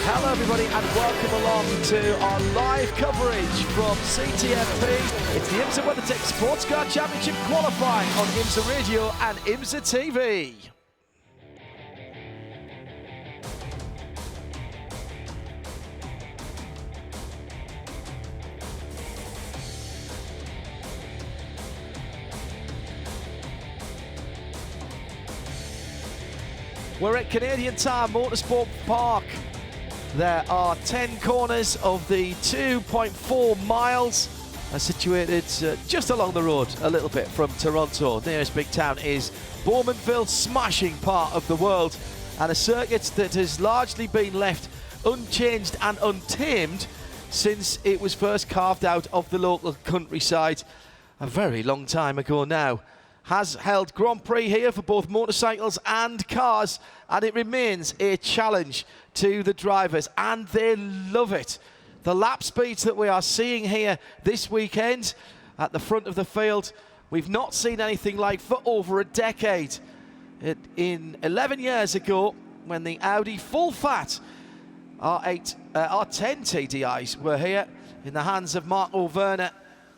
Hello everybody and welcome along to our live coverage from CTFP. It's the IMSA WeatherTech SportsCar Championship qualifying on IMSA Radio and IMSA TV. We're at Canadian Tire Motorsport Park. There are 10 corners of the 2.4 miles situated just along the road a little bit from Toronto. Nearest big town is Bowmanville, smashing part of the world, and a circuit that has largely been left unchanged and untamed since it was first carved out of the local countryside a very long time ago now. Has held Grand Prix here for both motorcycles and cars, and it remains a challenge to the drivers, and they love it. The lap speeds that we are seeing here this weekend at the front of the field, we've not seen anything like for over a decade. In 11 years ago, when the Audi full-fat R10 TDIs were here in the hands of Marco Werner,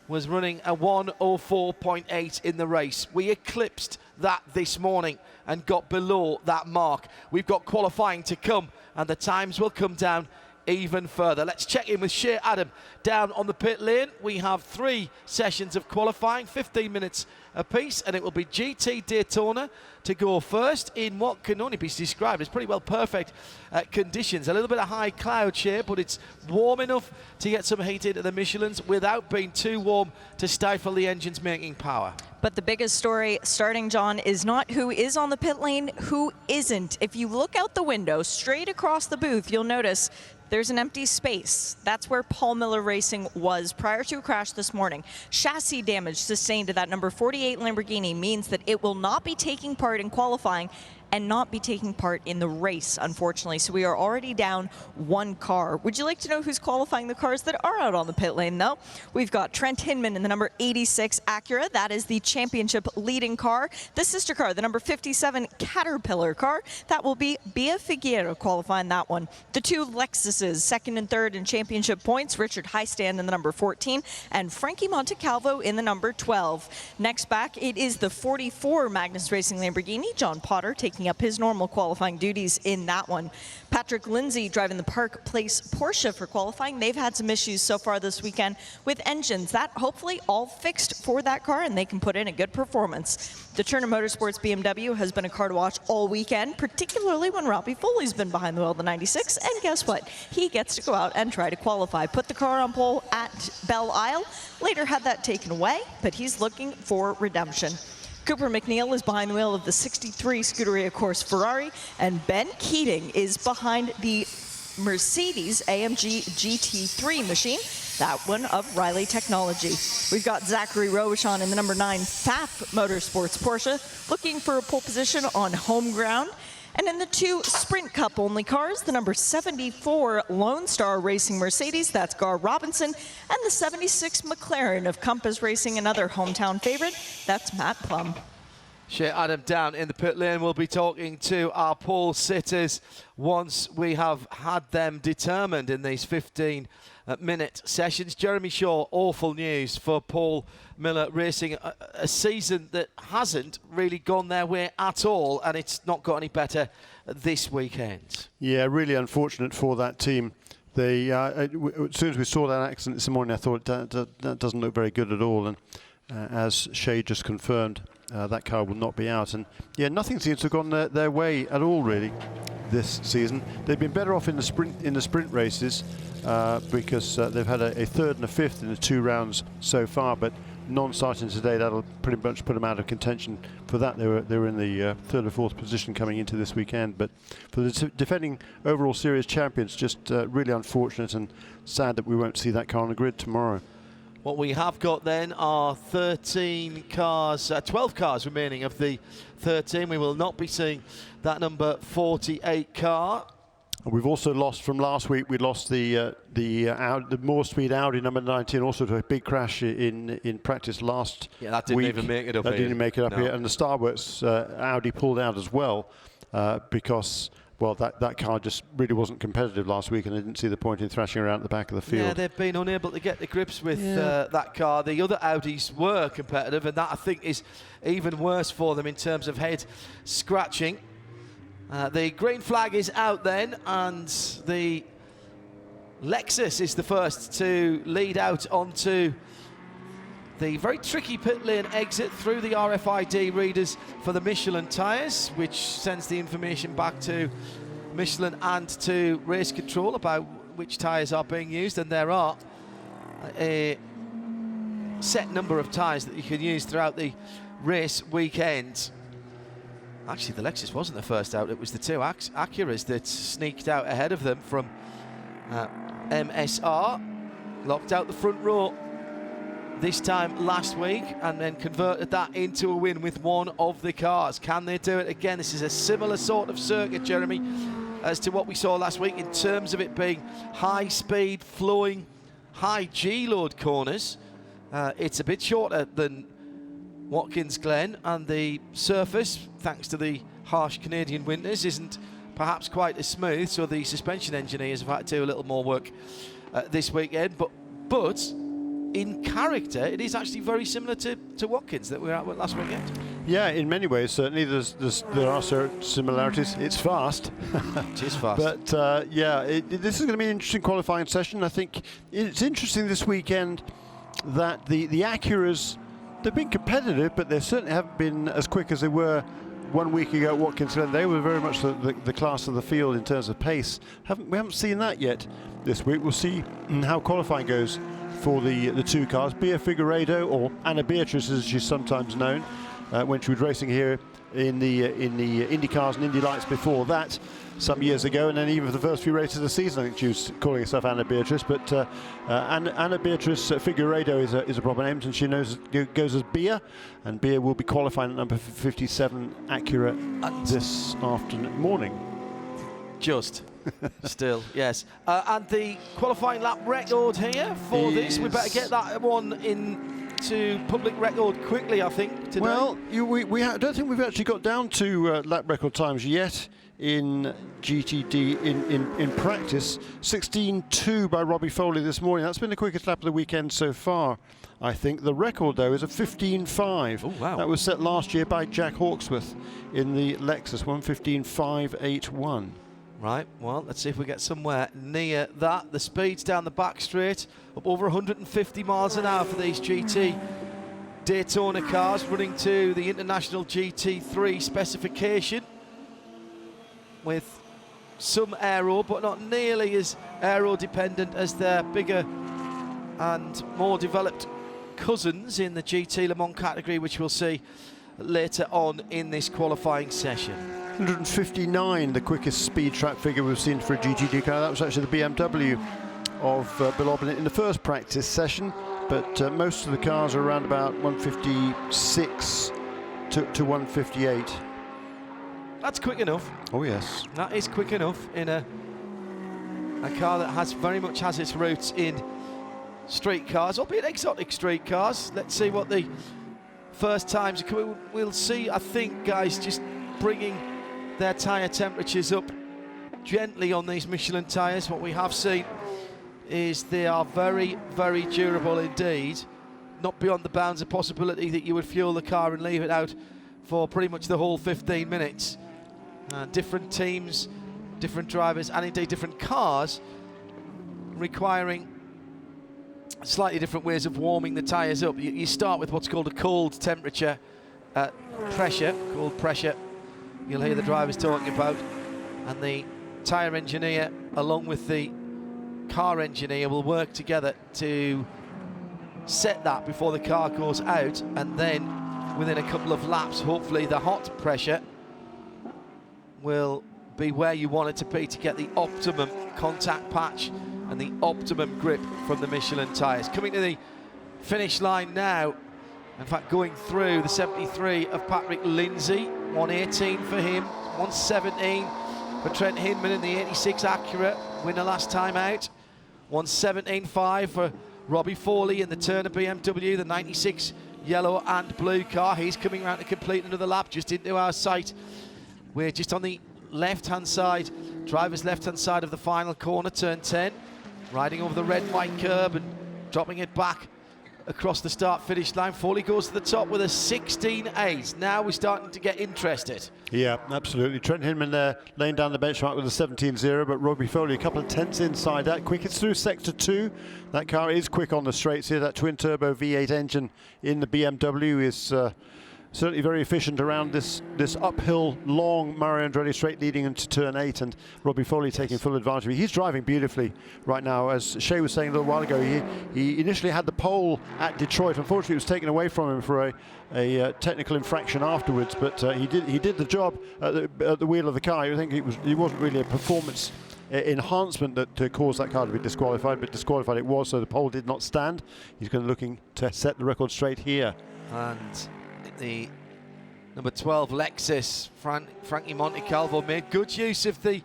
was running a 1:04.8 in the race. We eclipsed that this morning and got below that mark. We've got qualifying to come, and the times will come down even further. Let's check in with Shea Adam down on the pit lane. We have 3 sessions of qualifying, 15 minutes apiece, and it will be GT Daytona to go first in what can only be described as pretty well perfect conditions. A little bit of high cloud share, but it's warm enough to get some heat into the Michelins without being too warm to stifle the engines making power. But the biggest story starting, John, is not who is on the pit lane, who isn't. If you look out the window straight across the booth, you'll notice there's an empty space. That's where Paul Miller Racing was prior to a crash this morning. Chassis damage sustained to that number 48 Lamborghini means that it will not be taking part in qualifying and not be taking part in the race, unfortunately. So we are already down 1 car. Would you like to know who's qualifying the cars that are out on the pit lane, though? We've got Trent Hinman in the number 86 Acura. That is the championship leading car. The sister car, the number 57 Caterpillar car, that will be Bia Figueira qualifying that one. The 2 Lexuses, second and third in championship points, Richard Heistand in the number 14 and Frankie Montecalvo in the number 12. Next back, it is the 44 Magnus Racing Lamborghini. John Potter taking up his normal qualifying duties in that one. Patrick Lindsay driving the Park Place Porsche for qualifying. They've had some issues so far this weekend with engines. That hopefully all fixed for that car and they can put in a good performance. The Turner Motorsports BMW has been a car to watch all weekend, particularly when Robbie Foley's been behind the wheel of the 96. And guess what? He gets to go out and try to qualify. Put the car on pole at Belle Isle. Later had that taken away, but he's looking for redemption. Cooper McNeil is behind the wheel of the 63 Scuderia Corse Ferrari, and Ben Keating is behind the Mercedes AMG GT3 machine, that one of Riley Technology. We've got Zachary Robichon in the number 9 FAF Motorsports Porsche, looking for a pole position on home ground. And in the 2 Sprint Cup only cars, the number 74 Lone Star Racing Mercedes, that's Gar Robinson, and the 76 McLaren of Compass Racing, another hometown favorite, that's Matt Plum. Shea Adam down in the pit lane. We'll be talking to our pole sitters once we have had them determined in these 15-minute sessions. Jeremy Shaw, awful news for Paul Miller Racing. A season that hasn't really gone their way at all, and it's not got any better this weekend. Yeah, really unfortunate for that team. They, as soon as we saw that accident this morning, I thought that doesn't look very good at all. And as Shea just confirmed, that car will not be out. And yeah, nothing seems to have gone their way at all, really, this season. They've been better off in the sprint races because they've had a 3rd and a 5th in the 2 rounds so far. But non-starting today, that'll pretty much put them out of contention for that. They were in the 3rd or 4th position coming into this weekend. But for the defending overall series champions, just really unfortunate and sad that we won't see that car on the grid tomorrow. What we have got then are 13 cars, 12 cars remaining of the 13. We will not be seeing that number 48 car. We've also lost from last week. We lost the more speed Audi number 19, also to a big crash in practice last week. Yeah, that didn't even make it up here. That didn't make it up here. And the Starworks Audi pulled out as well because well, that car just really wasn't competitive last week, and I didn't see the point in thrashing around at the back of the field. Yeah, they've been unable to get to grips with that car. The other Audis were competitive, and that, I think, is even worse for them in terms of head scratching. The green flag is out then, and the Lexus is the first to lead out onto the very tricky pit lane exit through the RFID readers for the Michelin tyres, which sends the information back to Michelin and to race control about which tyres are being used. And there are a set number of tyres that you can use throughout the race weekend. Actually, the Lexus wasn't the first out. It was the two Acuras that sneaked out ahead of them from MSR, locked out the front row this time last week, and then converted that into a win with one of the cars. Can they do it again? This is a similar sort of circuit, Jeremy, as to what we saw last week in terms of it being high speed, flowing, high G-load corners. It's a bit shorter than Watkins Glen, and the surface, thanks to the harsh Canadian winters, isn't perhaps quite as smooth, so the suspension engineers have had to do a little more work this weekend, but in character it is actually very similar to Watkins that we were at last weekend. Yeah, in many ways certainly there are certain similarities. It's fast. It is fast. But this is going to be an interesting qualifying session. I think it's interesting this weekend that the Acuras, they've been competitive, but they certainly haven't been as quick as they were 1 week ago at Watkins Glen. They were very much the class of the field in terms of pace. We haven't seen that yet this week. We'll see how qualifying goes for the two cars. Bea Figueiredo, or Anna Beatrice as she's sometimes known, when she was racing here in the Indy cars and Indy Lights before that some years ago, and then even for the first few races of the season I think she was calling herself Anna Beatrice, but Anna Beatrice Figueiredo is a proper name, and she goes as Bea, and Bea will be qualifying at number 57 Acura this morning. Still, yes. And the qualifying lap record here for this, we better get that one into public record quickly, I think, today. Well, I don't think we've actually got down to lap record times yet in GTD in practice. 16.2 by Robbie Foley this morning. That's been the quickest lap of the weekend so far, I think. The record, though, is a 15.5. Oh, wow. That was set last year by Jack Hawksworth in the Lexus, 1:15.581. Right, well, let's see if we get somewhere near that. The speeds down the back straight, up over 150 miles an hour for these GT Daytona cars, running to the International GT3 specification, with some aero, but not nearly as aero-dependent as their bigger and more developed cousins in the GT Le Mans category, which we'll see later on in this qualifying session. 159, the quickest speed trap figure we've seen for a GTD car. That was actually the BMW of Bill Aubernet in the first practice session, but most of the cars are around about 156 to 158. That's quick enough. Oh yes, that is quick enough in a car that very much has its roots in street cars, albeit exotic street cars. Let's see what the first times are coming. We'll see, I think, guys, just bringing their tyre temperatures up gently on these Michelin tyres. What we have seen is they are very, very durable indeed, not beyond the bounds of possibility that you would fuel the car and leave it out for pretty much the whole 15 minutes. Different teams, different drivers, and indeed different cars requiring slightly different ways of warming the tyres up. You start with what's called a cold temperature pressure, cold pressure. You'll hear the drivers talking about, and the tyre engineer along with the car engineer will work together to set that before the car goes out, and then within a couple of laps hopefully the hot pressure will be where you want it to be to get the optimum contact patch and the optimum grip from the Michelin tyres. Coming to the finish line now, in fact going through, the 73 of Patrick Lindsay, 118 for him, 117 for Trent Hinman in the 86 Acura, winner last time out, 117.5 for Robbie Foley in the Turner BMW, the 96 yellow and blue car. He's coming around to complete another lap just into our sight. We're just on the left-hand side, driver's left-hand side of the final corner, turn 10, riding over the red and white curb and dropping it back across the start-finish line. Foley goes to the top with a 16.8. Now we're starting to get interested. Yeah, absolutely. Trent Hinman there laying down the benchmark with a 17.0, but Robbie Foley a couple of tenths inside that. Quickest through sector 2. That car is quick on the straights here. That twin-turbo V8 engine in the BMW is certainly very efficient around this uphill, long Mario Andretti straight leading into turn 8, and Robbie Foley taking full advantage of it. He's driving beautifully right now. As Shea was saying a little while ago, he initially had the pole at Detroit. Unfortunately, it was taken away from him for a technical infraction afterwards, but he did the job at the wheel of the car. I think it wasn't really a performance enhancement that caused that car to be disqualified, but disqualified it was, so the pole did not stand. He's going to looking to set the record straight here. And the number 12 Lexus, Frankie Montecalvo, made good use of the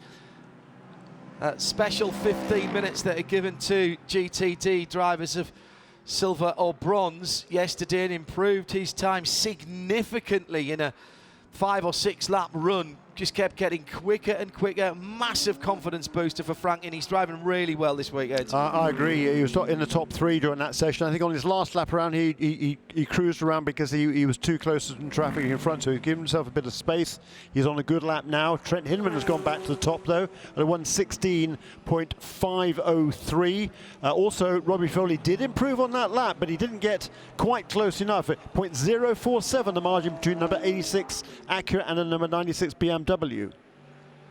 special 15 minutes that are given to GTD drivers of silver or bronze yesterday, and improved his time significantly in a 5 or 6 lap run. Just kept getting quicker and quicker. Massive confidence booster for Frank, and he's driving really well this weekend. I agree. He was in the top 3 during that session. I think on his last lap around, he cruised around because he was too close to some traffic in front, so he gave himself a bit of space. He's on a good lap now. Trent Hinman has gone back to the top, though, at a 1:16.503. Also, Robbie Foley did improve on that lap, but he didn't get quite close enough. At 0.047, the margin between number 86 Acura and the number 96 BMW.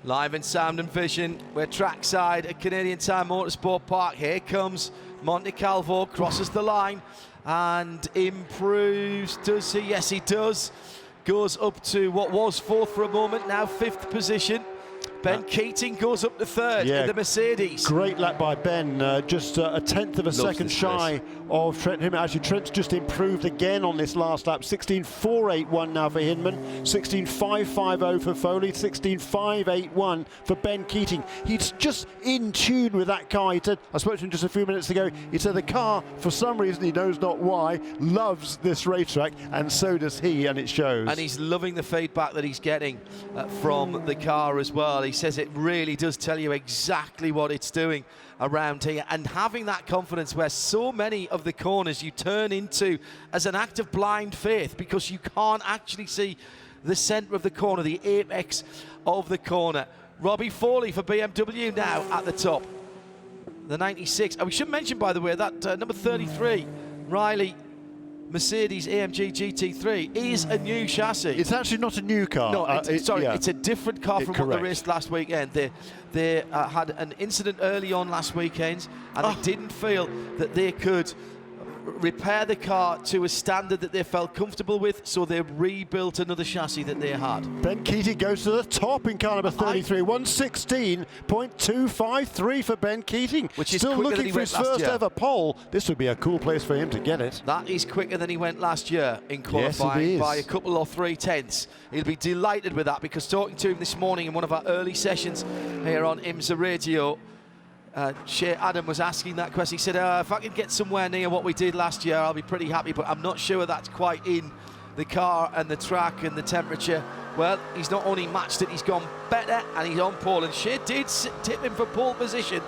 Live in sound and vision, we're trackside at Canadian Tire Motorsport Park. Here comes Montecalvo, crosses the line and improves. Does he? Yes, he does. Goes up to what was 4th for a moment, now 5th position. Ben Keating goes up to 3rd in the Mercedes. Great lap by Ben, just a 1/10 of a second shy of Trent Hinman. Actually, Trent's just improved again on this last lap. 16.481 now for Hinman, 16.550 for Foley, 16.581 for Ben Keating. He's just in tune with that car. He said, I spoke to him just a few minutes ago, he said the car, for some reason, he knows not why, loves this racetrack, and so does he, and it shows. And he's loving the feedback that he's getting from the car as well. He says it really does tell you exactly what it's doing around here, and having that confidence where so many of the corners you turn into as an act of blind faith because you can't actually see the center of the corner, the apex of the corner. Robbie Foley for BMW now at the top, the 96. We should mention, by the way, that number 33 Riley Mercedes AMG GT3 is a new chassis. It's actually not a new car. No, it's a different car from what they raced last weekend. They had an incident early on last weekend, and they didn't feel that they could repair the car to a standard that they felt comfortable with, so they rebuilt another chassis that they had. Ben Keating goes to the top in car number 33, 1:16.253 for Ben Keating. Which is still looking for his first year. ever pole. This would be a cool place for him to get it. That is quicker than he went last year in qualifying by a couple or 3 tenths. He'll be delighted with that, because talking to him this morning in one of our early sessions here on IMSA Radio, Shea Adam was asking that question. He said, if I can get somewhere near what we did last year, I'll be pretty happy, but I'm not sure that's quite in the car and the track and the temperature. Well, he's not only matched it, he's gone better, and he's on pole, and Shea did tip him for pole position.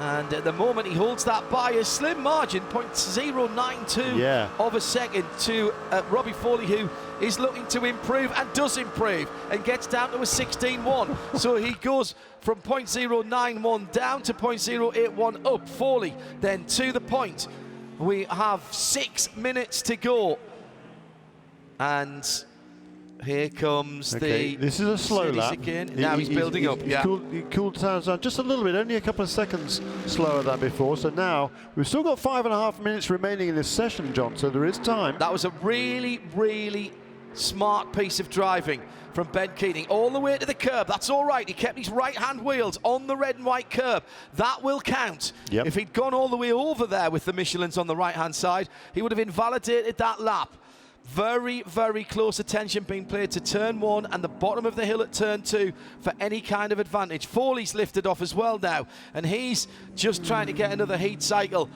And at the moment, he holds that by a slim margin, 0.092 of a second to Robbie Foley, who is looking to improve and does improve and gets down to a 16.1. So he goes from 0.091 down to 0.081 up. Foley then to the point. We have 6 minutes to go. And here comes this is a slow lap again. Now he's building up. He cooled down just a little bit, only a couple of seconds slower than before. So now we've still got 5.5 minutes remaining in this session, John, so there is time. That was a really, really smart piece of driving from Ben Keating all the way to the curb. That's all right. He kept his right-hand wheels on the red and white curb. That will count. If he'd gone all the way over there with the Michelins on the right-hand side, he would have invalidated that lap. Very, very close attention being played to turn 1 and the bottom of the hill at turn 2 for any kind of advantage. Foley's lifted off as well now, and he's just trying to get another heat cycle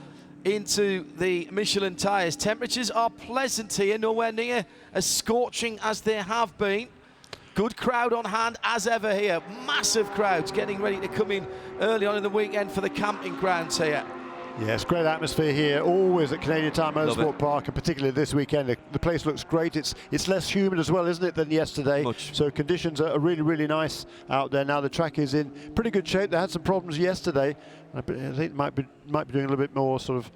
into the Michelin tyres. Temperatures are pleasant here, nowhere near as scorching as they have been. Good crowd on hand as ever here. Massive crowds getting ready to come in early on in the weekend for the camping grounds here. Yes, great atmosphere here, always at Canadian Tire Motorsport Park, and particularly this weekend. The place looks great. It's less humid as well, isn't it, than yesterday? Much. So conditions are really, really nice out there now. The track is in pretty good shape. They had some problems yesterday. I think it might be doing a little bit more sort of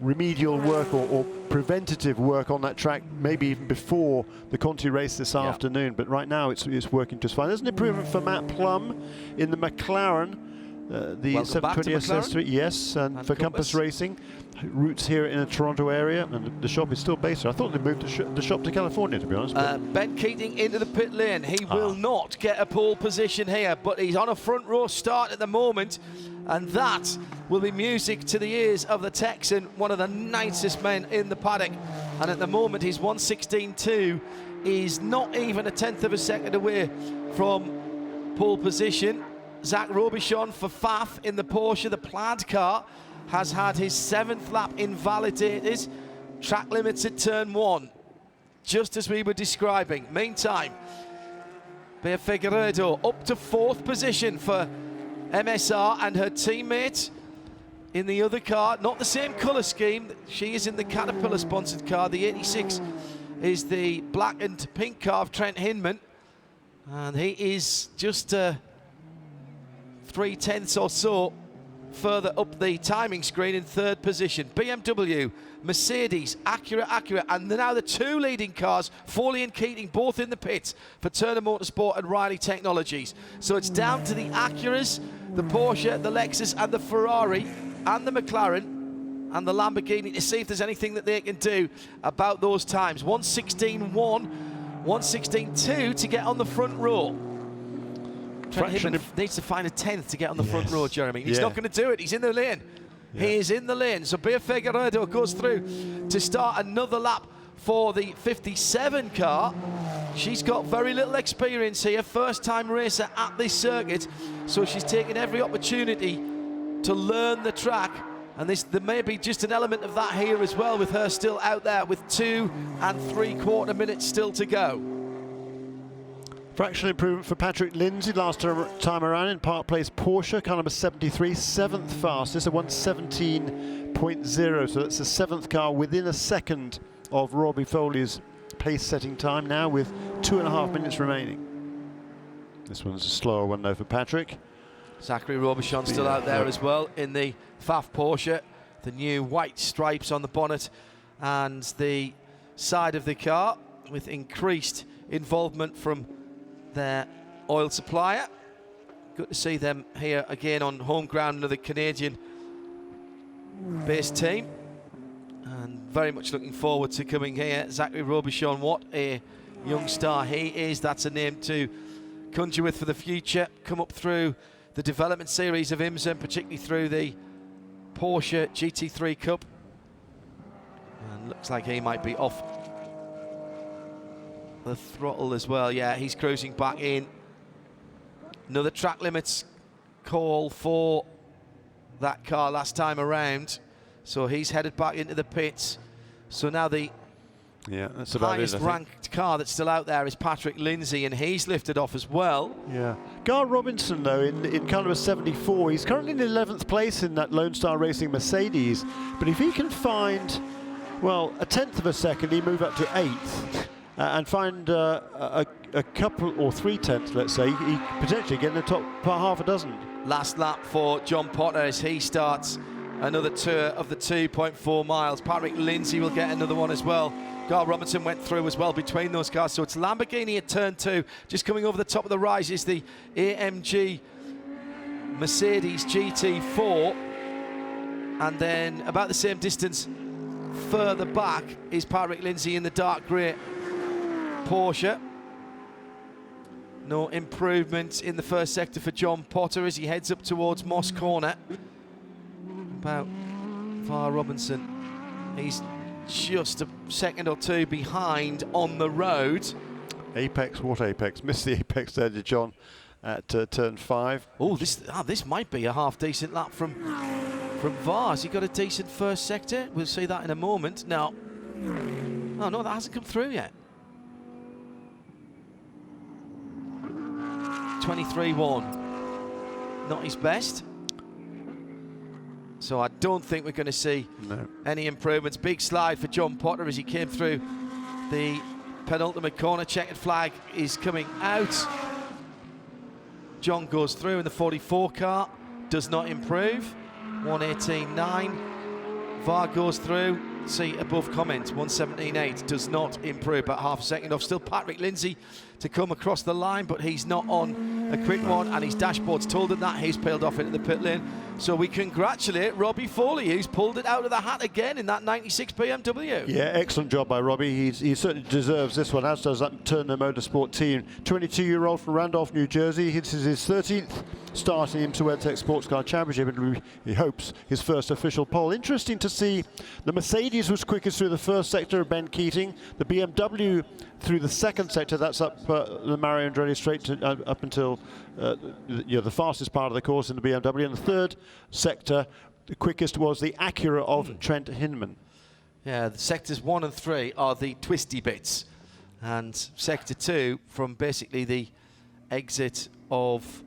remedial work or preventative work on that track, maybe even before the Conti race this afternoon. But right now it's working just fine. There's an improvement for Matt Plum in the McLaren. The 720 SS3, yes, and for Compass Racing. Roots here in the Toronto area, and the shop is still based here. I thought they moved the shop to California, to be honest. Ben Keating into the pit lane. He will not get a pole position here, but he's on a front row start at the moment, and that will be music to the ears of the Texan, one of the nicest men in the paddock. And at the moment, he's 1:16.2. He's not even a tenth of a second away from pole position. Zach Robichon for Pfaff in the Porsche, the plaid car, has had his 7th lap invalidated. Track limits at turn 1, just as we were describing. Meantime, Bea Figueiredo up to 4th position for MSR, and her teammate in the other car, not the same colour scheme. She is in the Caterpillar sponsored car. The 86 is the black and pink car of Trent Hinman, and he is just 3/10 or so further up the timing screen in 3rd position. BMW, Mercedes, Acura, and now the 2 leading cars, Foley and Keating, both in the pits for Turner Motorsport and Riley Technologies. So it's down to the Acuras, the Porsche, the Lexus, and the Ferrari, and the McLaren, and the Lamborghini to see if there's anything that they can do about those times. 1:16.1, 1:16.2 to get on the front row. Trent Hinman needs to find a 10th to get on the front row, Jeremy. He's not going to do it. He's in the lane. He is in the lane. So Bea Figueiredo goes through to start another lap for the 57 car. She's got very little experience here. First-time racer at this circuit. So she's taking every opportunity to learn the track. And there may be just an element of that here as well, with her still out there with 2 3/4 minutes still to go. Fractional improvement for Patrick Lindsay last time around in Park Place Porsche, car number 73, 7th fastest at 1:17.0. So that's the 7th car within a second of Robbie Foley's pace-setting time now, with 2.5 minutes remaining. This one's a slower one though for Patrick. Zachary Robichon still out there as well in the Pfaff Porsche. The new white stripes on the bonnet and the side of the car, with increased involvement from their oil supplier. Good to see them here again on home ground, another Canadian-based team. And very much looking forward to coming here. Zachary Robichon, what a young star he is. That's a name to conjure with for the future. Come up through the development series of IMSA, and particularly through the Porsche GT3 Cup. And looks like he might be off the throttle as well. Yeah, he's cruising back in. Another track limits call for that car last time around, so he's headed back into the pits. So now the that's about highest ranked car that's still out there is Patrick Lindsay, and he's lifted off as well. Yeah, Gar Robinson though in car number 74, he's currently in 11th place in that Lone Star Racing Mercedes, but if he can find, well, a 10th of a second, he move up to 8th. And find a couple or 3/10, let's say, he potentially get in the top half a dozen. Last lap for John Potter as he starts another tour of the 2.4 miles. Patrick Lindsay will get another one as well. Gar Robinson went through as well between those cars. So it's Lamborghini at turn 2. Just coming over the top of the rise is the AMG Mercedes GT4. And then about the same distance further back is Patrick Lindsay in the dark grey Porsche. No improvement in the first sector for John Potter as he heads up towards Moss Corner. About Var Robinson, he's just a second or 2 behind on the road. Apex, what apex? Missed the apex there, did John, at turn 5. Oh, this might be a half decent lap from Vars. He got a decent first sector. We'll see that in a moment. No. Oh no, that hasn't come through yet. 23.1. Not his best. So I don't think we're going to see any improvements. Big slide for John Potter as he came through the penultimate corner. Checkered flag is coming out. John goes through in the 44 car. Does not improve. 118.9. VAR goes through. See above comment. 117.8. Does not improve. About half a second off. Still Patrick Lindsay to come across the line, but he's not on a quick one, and his dashboard's told him that. He's peeled off into the pit lane. So we congratulate Robbie Foley, who's pulled it out of the hat again in that 96 BMW. Yeah, excellent job by Robbie. He certainly deserves this one, as does that Turner Motorsport team. 22-year-old from Randolph, New Jersey. This is his 13th start in IMSA WeatherTech SportsCar Championship, and he hopes his first official pole. Interesting to see the Mercedes was quickest through the first sector of Ben Keating. The BMW through the second sector, that's up the Mario Andretti straight to, up until the fastest part of the course in the BMW. And the third sector, the quickest was the Acura of Trent Hinman. Yeah, the sectors 1 and 3 are the twisty bits, and sector 2 from basically the exit of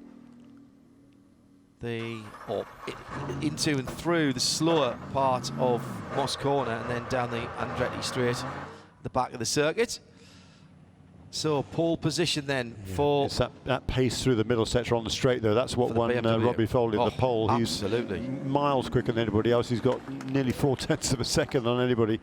into and through the slower part of Moss Corner and then down the Andretti straight, the back of the circuit. So pole position then for... It's that pace through the middle sector on the straight, though. That's what won Robbie Foley the pole. Absolutely. He's miles quicker than anybody else. He's got nearly 4/10 of a second on anybody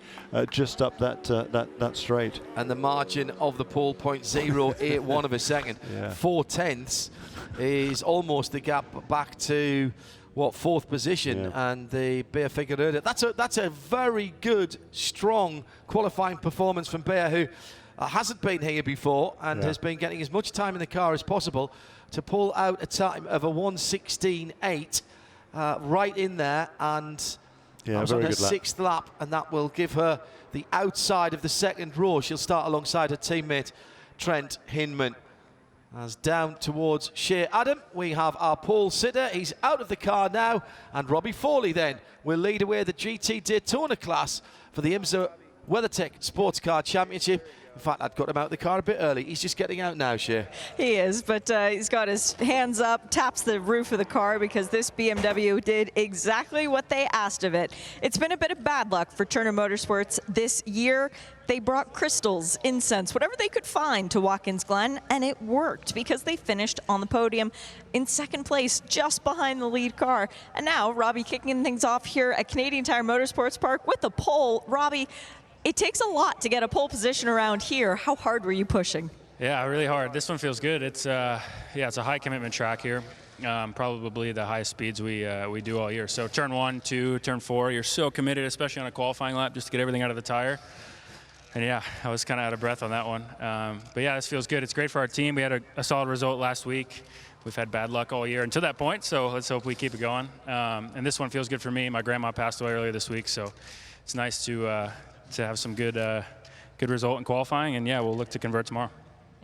just up that straight. And the margin of the pole, 0.081 of a second. 4/10 is almost the gap back to, what, 4th position, and the Bear Figueroa. That's a very good, strong qualifying performance from Bear, who hasn't been here before and has been getting as much time in the car as possible to pull out a time of a 1:16.8 right in there, and that was on her 6th lap, and that will give her the outside of the second row. She'll start alongside her teammate Trent Hinman. As down towards Shea Adam, we have our pole sitter. He's out of the car now, and Robbie Foley then will lead away the GT Daytona class for the IMSA WeatherTech SportsCar Championship. In fact, I'd got him out of the car a bit early. He's just getting out now, Shea. He is, but he's got his hands up, taps the roof of the car, because this BMW did exactly what they asked of it. It's been a bit of bad luck for Turner Motorsports this year. They brought crystals, incense, whatever they could find to Watkins Glen, and it worked because they finished on the podium in 2nd place, just behind the lead car. And now Robbie kicking things off here at Canadian Tire Motorsports Park with the pole. Robbie, it takes a lot to get a pole position around here. How hard were you pushing? Yeah, really hard. This one feels good. It's it's a high commitment track here. Probably the highest speeds we do all year. So turn 1, 2, turn 4, you're so committed, especially on a qualifying lap, just to get everything out of the tire. And yeah, I was kind of out of breath on that one. But yeah, this feels good. It's great for our team. We had a solid result last week. We've had bad luck all year until that point, so let's hope we keep it going. And this one feels good for me. My grandma passed away earlier this week, so it's nice to have some good result in qualifying, and yeah, we'll look to convert tomorrow.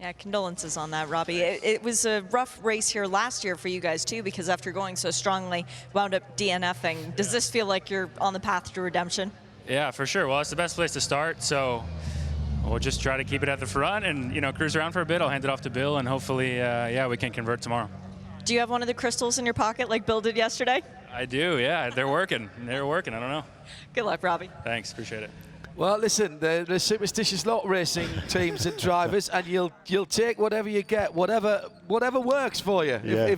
Yeah, condolences on that, Robbie. It was a rough race here last year for you guys too, because after going so strongly, wound up DNFing. Does this feel like you're on the path to redemption? Yeah, for sure. Well, it's the best place to start, so we'll just try to keep it at the front and cruise around for a bit. I'll hand it off to Bill, and hopefully, we can convert tomorrow. Do you have one of the crystals in your pocket like Bill did yesterday? I do, yeah. They're working. They're working. I don't know. Good luck, Robbie. Thanks. Appreciate it. Well, listen, the superstitious lot racing teams and drivers, and you'll take whatever you get, whatever works for you. Yeah.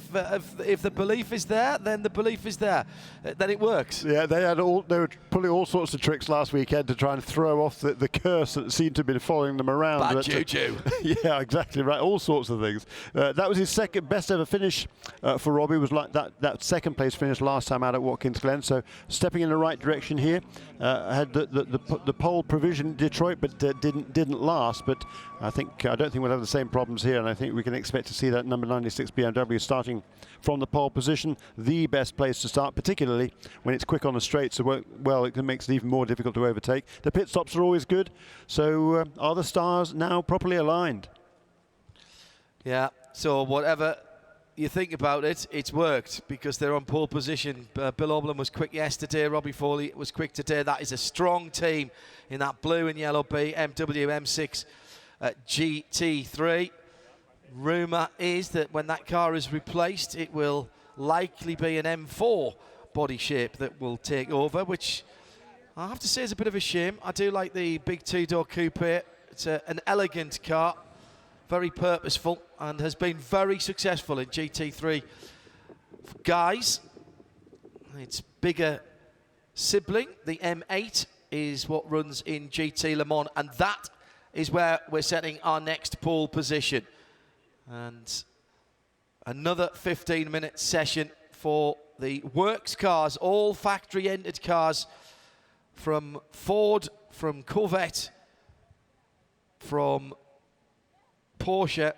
If the belief is there, then the belief is there. Then it works. Yeah, they were pulling all sorts of tricks last weekend to try and throw off the curse that seemed to have been following them around. Bad juju. Yeah, exactly right. All sorts of things. That was his second best ever finish for Robbie. Was like that second place finish last time out at Watkins Glen. So stepping in the right direction here. Had the pole provision in Detroit, but didn't last. But I don't think we'll have the same problems here, and I think we can expect to see that number 96 BMW starting from the pole position, the best place to start, particularly when it's quick on the straight. So well, it makes it even more difficult to overtake. The pit stops are always good. So are the stars now properly aligned? Yeah. So whatever you think about it, it's worked because they're on pole position. Bill Oberlin was quick yesterday. Robbie Foley was quick today. That is a strong team in that blue and yellow BMW M6 GT3. Rumour is that when that car is replaced, it will likely be an M4 body shape that will take over, which I have to say is a bit of a shame. I do like the big two-door coupe. It's an elegant car, very purposeful, and has been very successful in GT3. For guys, its bigger sibling, the M8, is what runs in GT Le Mans, and that is where we're setting our next pole position. And another 15-minute session for the works cars, all factory-entered cars from Ford, from Corvette, from Porsche,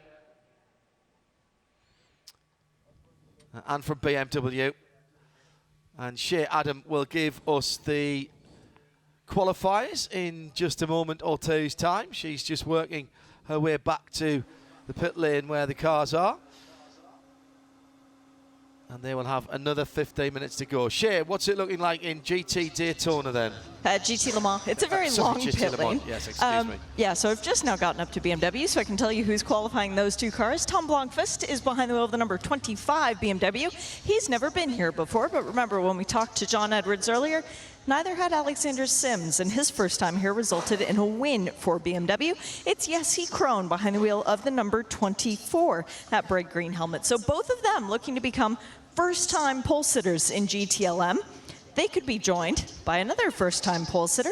and from BMW. And Shea Adam will give us the qualifiers in just a moment or two's time. She's just working her way back to the pit lane where the cars are. And they will have another 15 minutes to go. Shea, what's it looking like in GT Daytona then? GT Le Mans. It's a very long pit lane. Yes, excuse me. Yeah, so I've just now gotten up to BMW, so I can tell you who's qualifying those two cars. Tom Blomqvist is behind the wheel of the number 25 BMW. He's never been here before, but remember when we talked to John Edwards earlier, neither had Alexander Sims, and his first time here resulted in a win for BMW. It's Jesse Krohn behind the wheel of the number 24, that bright green helmet. So both of them looking to become first-time pole sitters in GTLM. They could be joined by another first-time pole sitter.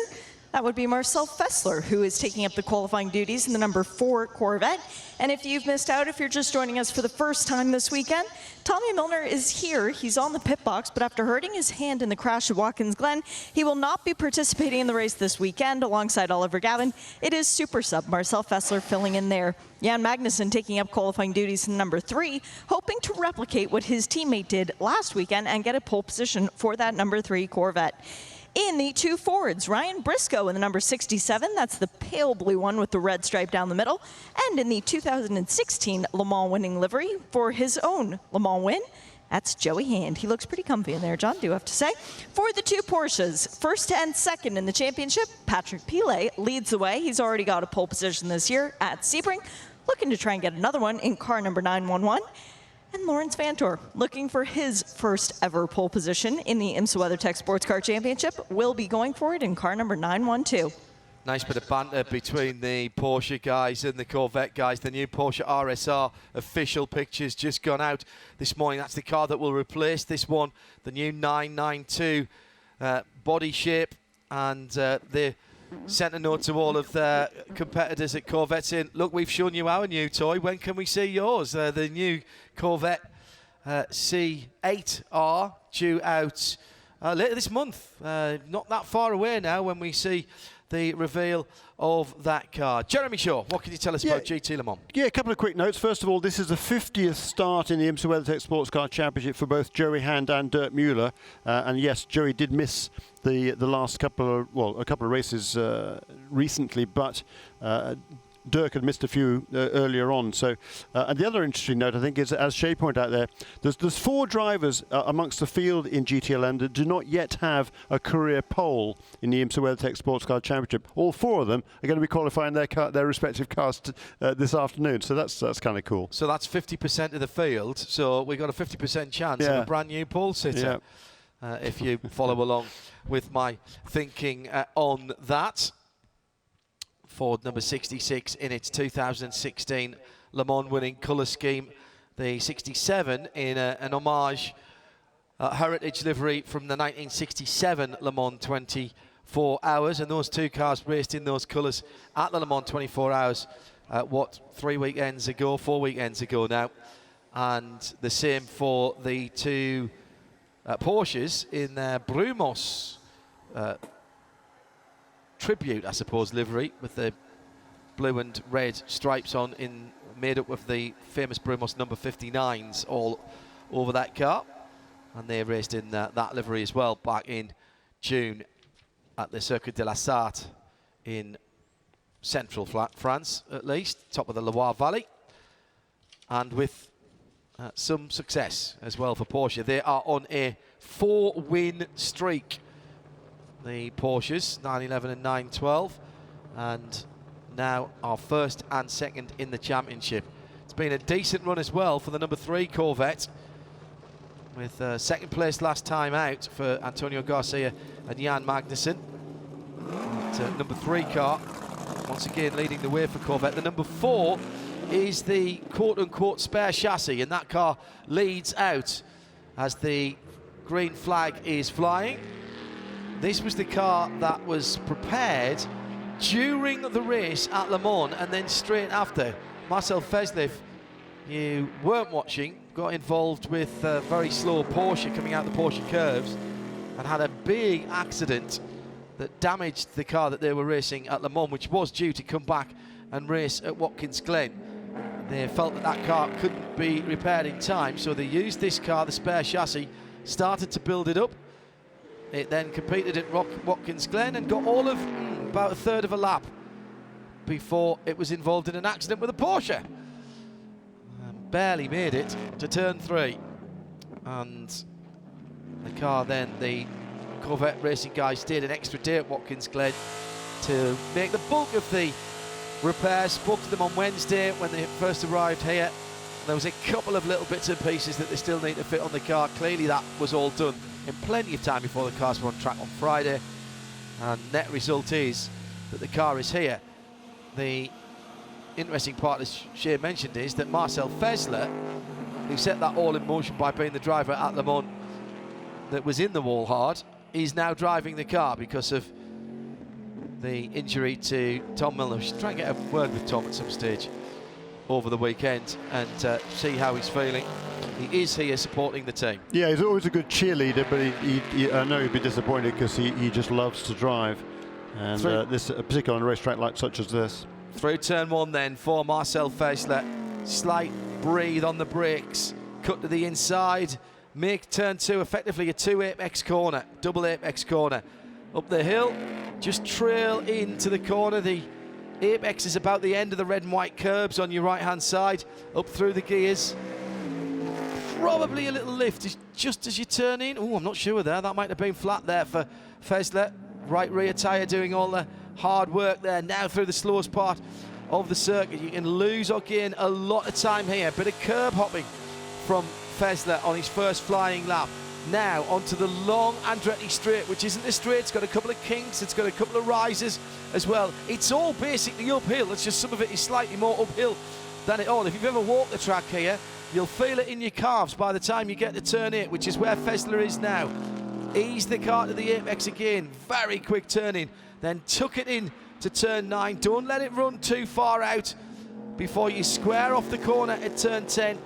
That would be Marcel Fessler, who is taking up the qualifying duties in the number 4 Corvette. And if you've missed out, if you're just joining us for the first time this weekend, Tommy Milner is here. He's on the pit box, but after hurting his hand in the crash at Watkins Glen, he will not be participating in the race this weekend alongside Oliver Gavin. It is super sub Marcel Fessler filling in there. Jan Magnussen taking up qualifying duties in number 3, hoping to replicate what his teammate did last weekend and get a pole position for that number 3 Corvette. In the 2 Fords, Ryan Briscoe in the number 67, that's the pale blue one with the red stripe down the middle, and in the 2016 Le Mans winning livery for his own Le Mans win, that's Joey Hand. He looks pretty comfy in there, John, do have to say. For the 2 Porsches, first and second in the championship, Patrick Pilet leads the way. He's already got a pole position this year at Sebring, looking to try and get another one in car number 911. And Lawrence Vantor, looking for his first ever pole position in the IMSA WeatherTech SportsCar Championship, will be going for it in car number 912. Nice bit of banter between the Porsche guys and the Corvette guys. The new Porsche RSR official pictures just gone out this morning. That's the car that will replace this one, the new 992 body shape, and the sent a note to all of the competitors at Corvette saying, look, we've shown you our new toy. When can we see yours? The new Corvette C8R due out later this month. Not that far away now when we see the reveal of that car. Jeremy Shaw, what can you tell us about GT Le Mans? Yeah, a couple of quick notes. First of all, this is the 50th start in the IMSA WeatherTech SportsCar Championship for both Joey Hand and Dirk Müller. And yes, Joey did miss the last couple of races recently, but Dirk had missed a few earlier on. So, and the other interesting note, I think, is, as Shea pointed out there, there's 4 drivers amongst the field in GTLM that do not yet have a career pole in the IMSA WeatherTech SportsCar Championship. All 4 of them are going to be qualifying their respective cars this afternoon. So that's kind of cool. So that's 50% of the field. So we've got a 50% chance of a brand new pole sitter. Yeah. If you follow along with my thinking on that. Ford number 66 in its 2016 Le Mans winning colour scheme. The 67 in an homage heritage livery from the 1967 Le Mans 24 Hours. And those 2 cars raced in those colours at the Le Mans 24 Hours, 4 weekends ago now. And the same for the 2 Porsches in their Brumos tribute, I suppose, livery with the blue and red stripes on, made up with the famous Brumos number 59s all over that car. And they raced in that livery as well back in June at the Circuit de la Sarthe in central France, at least, top of the Loire Valley. And with some success as well for Porsche. They are on a 4-win streak. The Porsches, 911 and 912, and now are first and second in the championship. It's been a decent run as well for the number 3 Corvette, with second place last time out for Antonio Garcia and Jan Magnussen. Number 3 car, once again leading the way for Corvette. The number 4 is the quote-unquote spare chassis, and that car leads out as the green flag is flying. This was the car that was prepared during the race at Le Mans and then straight after. Marcel Veslev, you weren't watching, got involved with a very slow Porsche coming out the Porsche curves and had a big accident that damaged the car that they were racing at Le Mans, which was due to come back and race at Watkins Glen. They felt that that car couldn't be repaired in time, so they used this car, the spare chassis, started to build it up. It then competed at Watkins Glen and got all of about a third of a lap before it was involved in an accident with a Porsche. Barely made it to turn 3. And the car then, the Corvette racing guys did an extra day at Watkins Glen to make the bulk of the repairs. Spoke to them on Wednesday when they first arrived here. There was a couple of little bits and pieces that they still need to fit on the car. Clearly that was all done in plenty of time before the cars were on track on Friday. And net result is that the car is here. The interesting part, as Shea mentioned, is that Marcel Vesler, who set that all in motion by being the driver at Le Mans that was in the wall hard, is now driving the car because of the injury to Tom Milner. We should try and get a word with Tom at some stage over the weekend and see how he's feeling. He is here supporting the team. Yeah, he's always a good cheerleader, but I know he'd be disappointed because he just loves to drive. And this, particularly on a racetrack like such as this. Through turn 1 then for Marcel Vesler. Slight breathe on the brakes, cut to the inside, make turn 2 effectively a 2 apex corner, double apex corner. Up the hill, just trail into the corner. The apex is about the end of the red and white curbs on your right hand side. Up through the gears. Probably a little lift just as you turn in. Oh, I'm not sure there. That might have been flat there for Vesler. Right rear tyre doing all the hard work there. Now through the slowest part of the circuit. You can lose or gain a lot of time here. Bit of curb hopping from Vesler on his first flying lap. Now onto the long Andretti straight, which isn't a straight. It's got a couple of kinks. It's got a couple of rises as well. It's all basically uphill. It's just some of it is slightly more uphill than it all. If you've ever walked the track here, you'll feel it in your calves by the time you get to turn 8, which is where Vesler is now. Ease the car to the apex again. Very quick turning. Then tuck it in to turn 9. Don't let it run too far out before you square off the corner at turn 10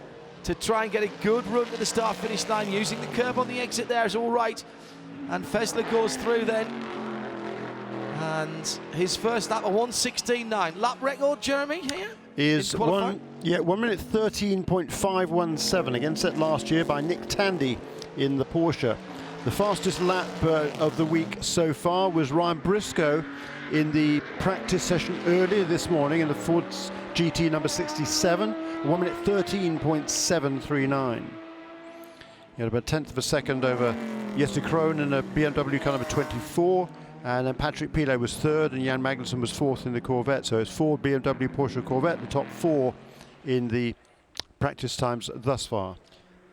to try and get a good run to the start-finish line. Using the curb on the exit there is all right. And Vesler goes through then. And his first lap, a 1:16.9. Lap record, Jeremy, here? Is 1 minute 13.517, again set last year by Nick Tandy in the Porsche. The fastest lap of the week so far was Ryan Briscoe in the practice session earlier this morning in the Ford's GT number 67, 1 minute 13.739. He had about a tenth of a second over Jesse Krohn in a BMW car number 24, and then Patrick Pilet was third and Jan Magnussen was fourth in the Corvette. So it's Ford, BMW, Porsche, Corvette, the top 4 in the practice times thus far.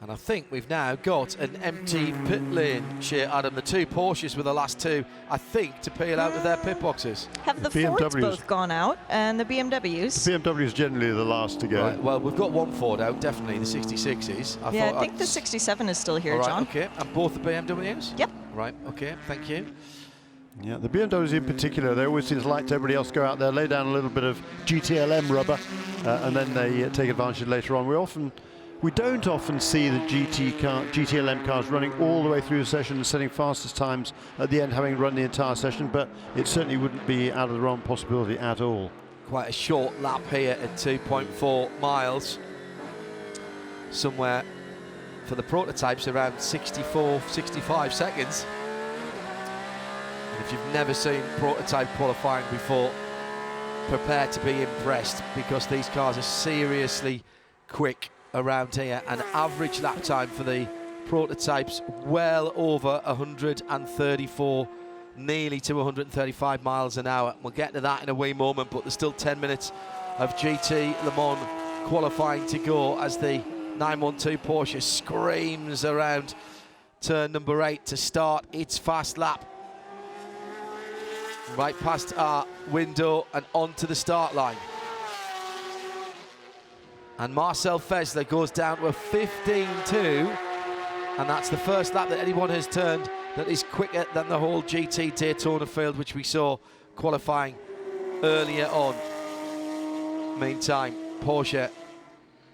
And I think we've now got an empty pit lane, Shea Adam. The 2 Porsches were the last 2, I think, to peel out of their pit boxes. Have the Fords both gone out and the BMWs? The BMW is generally the last to go. Right, well, we've got 1 Ford out, definitely, the 66s. I think the 67 is still here, John. Okay, and both the BMWs? Yep. Right, okay, thank you. Yeah, the BMWs in particular, they always seem to like everybody else go out there, lay down a little bit of GTLM rubber, and then they take advantage later on. We don't often see the GTLM cars running all the way through the session and setting fastest times at the end, having run the entire session, but it certainly wouldn't be out of the realm of possibility at all. Quite a short lap here at 2.4 miles. Somewhere for the prototypes around 64, 65 seconds. And if you've never seen prototype qualifying before, prepare to be impressed, because these cars are seriously quick around here. An average lap time for the prototypes well over 134, nearly to 135 miles an hour. We'll get to that in a wee moment, but there's still 10 minutes of GT Le Mans qualifying to go as the 912 Porsche screams around turn number 8 to start its fast lap. Right past our window and onto the start line. And Marcel Fessler goes down to a 15.2, and that's the first lap that anyone has turned that is quicker than the whole GT Daytona field, which we saw qualifying earlier on. Meantime, Porsche,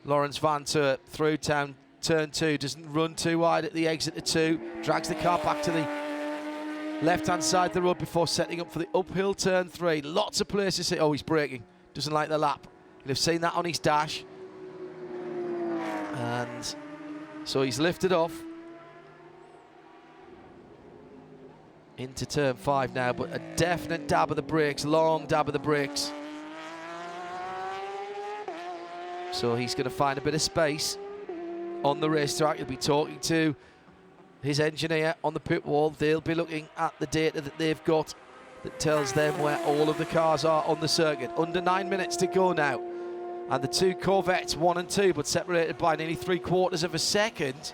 Lawrence Vantoor through town, turn 2, doesn't run too wide at the exit to 2, drags the car back to the left-hand side of the road before setting up for the uphill turn 3. Lots of places. Oh, he's braking. Doesn't like the lap. You'll have seen that on his dash. And so he's lifted off into turn 5 now, but a definite dab of the brakes, long dab of the brakes. So he's going to find a bit of space on the racetrack. He'll be talking to his engineer on the pit wall. They'll be looking at the data that they've got that tells them where all of the cars are on the circuit. Under 9 minutes to go now. And the two Corvettes, 1 and 2, but separated by nearly 3/4 of a second.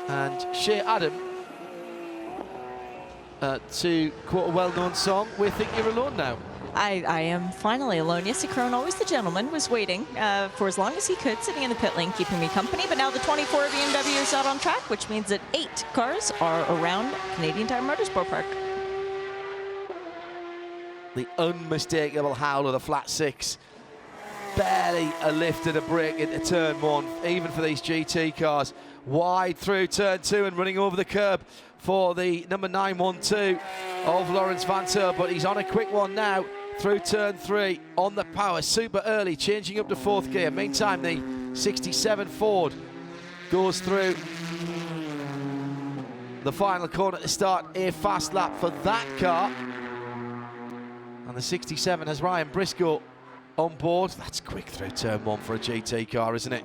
And Shea Adam, to quote a well-known song, "We think you're alone now." I am finally alone. Yes, Crone, always the gentleman, was waiting for as long as he could, sitting in the pit lane, keeping me company. But now the 24 BMW is out on track, which means that 8 cars are around Canadian Tire Motorsport Park. The unmistakable howl of the flat 6. Barely a lift and a brake into turn 1, even for these GT cars. Wide through turn 2 and running over the curb for the number 912 of Lawrence Vantoor, but he's on a quick one now through turn 3 on the power, super early, changing up to 4th gear. Meantime, the 67 Ford goes through the final corner to start a fast lap for that car. And the 67 has Ryan Briscoe on board. That's quick through turn 1 for a GT car, isn't it?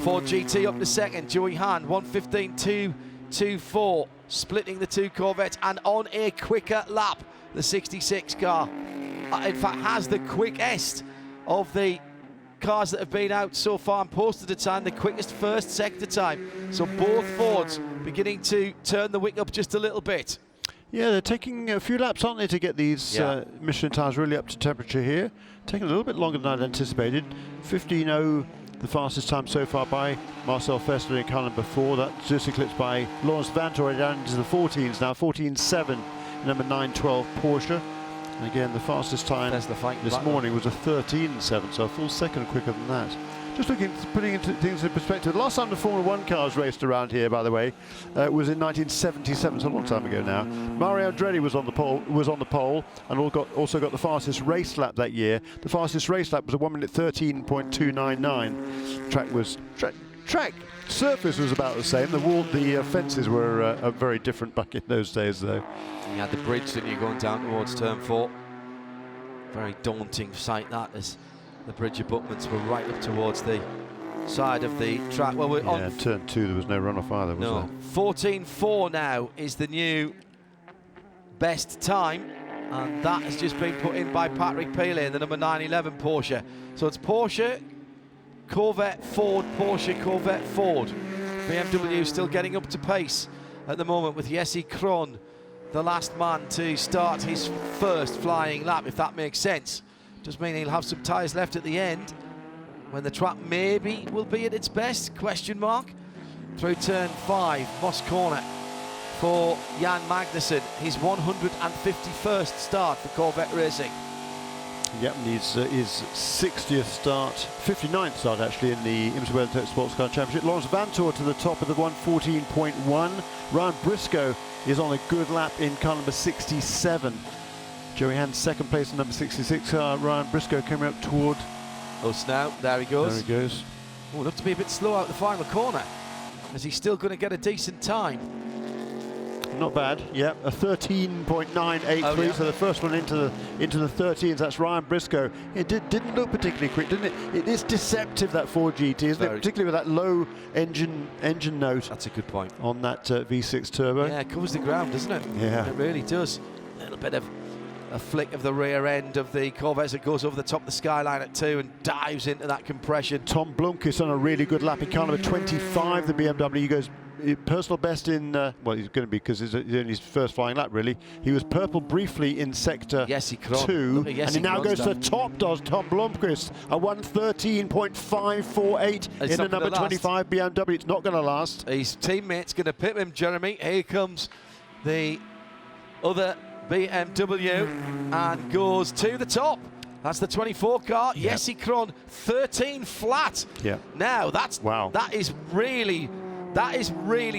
Ford GT up to second, Joey Hand, 1:15.224, splitting the two Corvettes and on a quicker lap. The 66 car, in fact, has the quickest of the cars that have been out so far and posted a time, the quickest first sector time. So both Fords beginning to turn the wick up just a little bit. Yeah, they're taking a few laps, aren't they, to get these Michelin tires really up to temperature here. Taking a little bit longer than I'd anticipated. 15.0, the fastest time so far by Marcel Fessler in car number 4. That's just eclipsed by Lawrence Vantoor down into the 14s now. 14.7, number 912 Porsche. And again, the fastest time this morning was a 13.7, so a full second quicker than that. Just putting into things in perspective, the last time the Formula 1 cars raced around here, by the way, was in 1977, so a long time ago now. Mario Andretti was on the pole, and also got the fastest race lap that year. The fastest race lap was a 1:13.299. Track surface was about the same. The fences were very different back in those days, though. You had the bridge, didn't you, going down towards turn 4. Very daunting sight, that, as the bridge abutments were right up towards the side of the track. Well, we're on turn 2, there was no runoff either, was there? 14.4 now is the new best time, and that has just been put in by Patrick Peele, the number 911 Porsche. So it's Porsche, Corvette, Ford, Porsche, Corvette, Ford. BMW still getting up to pace at the moment with Jesse Krohn, the last man to start his first flying lap, if that makes sense. Does mean he'll have some tyres left at the end when the track maybe will be at its best, question mark. Through turn 5, Moss Corner for Jan Magnussen, his 151st start for Corvette Racing. Yep, and his 60th start, 59th start actually in the IMSA WeatherTech SportsCar Championship. Lawrence Vantoor to the top of the 1:14.1. Ryan Briscoe is on a good lap in car number 67. Joey Hand second place in number 66 car. Ryan Briscoe coming up toward us now. There he goes. There he goes. Oh, looked to be a bit slow out the final corner, as he's still going to get a decent time. Not bad. Yeah, a 13.983. So the first one into the 13s. That's Ryan Briscoe. It didn't look particularly quick, didn't it? It is deceptive, that Ford GT, isn't it? Particularly with that low engine note. That's a good point on that V6 turbo. Yeah, it covers the ground, doesn't it? Yeah, it really does. A little bit of a flick of the rear end of the Corvette that goes over the top of the skyline at 2 and dives into that compression. Tom Blomqvist on a really good lap in car number 25, the BMW. He goes personal best in, well, he's going to be, because it's only his first flying lap, really. He was purple briefly in sector 2, and he now goes to the top, does Tom Blomqvist, a 1:13.548 in the number 25 BMW. It's not going to last. His teammate's going to pit him, Jeremy. Here comes the other BMW and goes to the top. That's the 24 car. Yep. Jesse Krohn, 13 flat. Yeah. Now that's that is really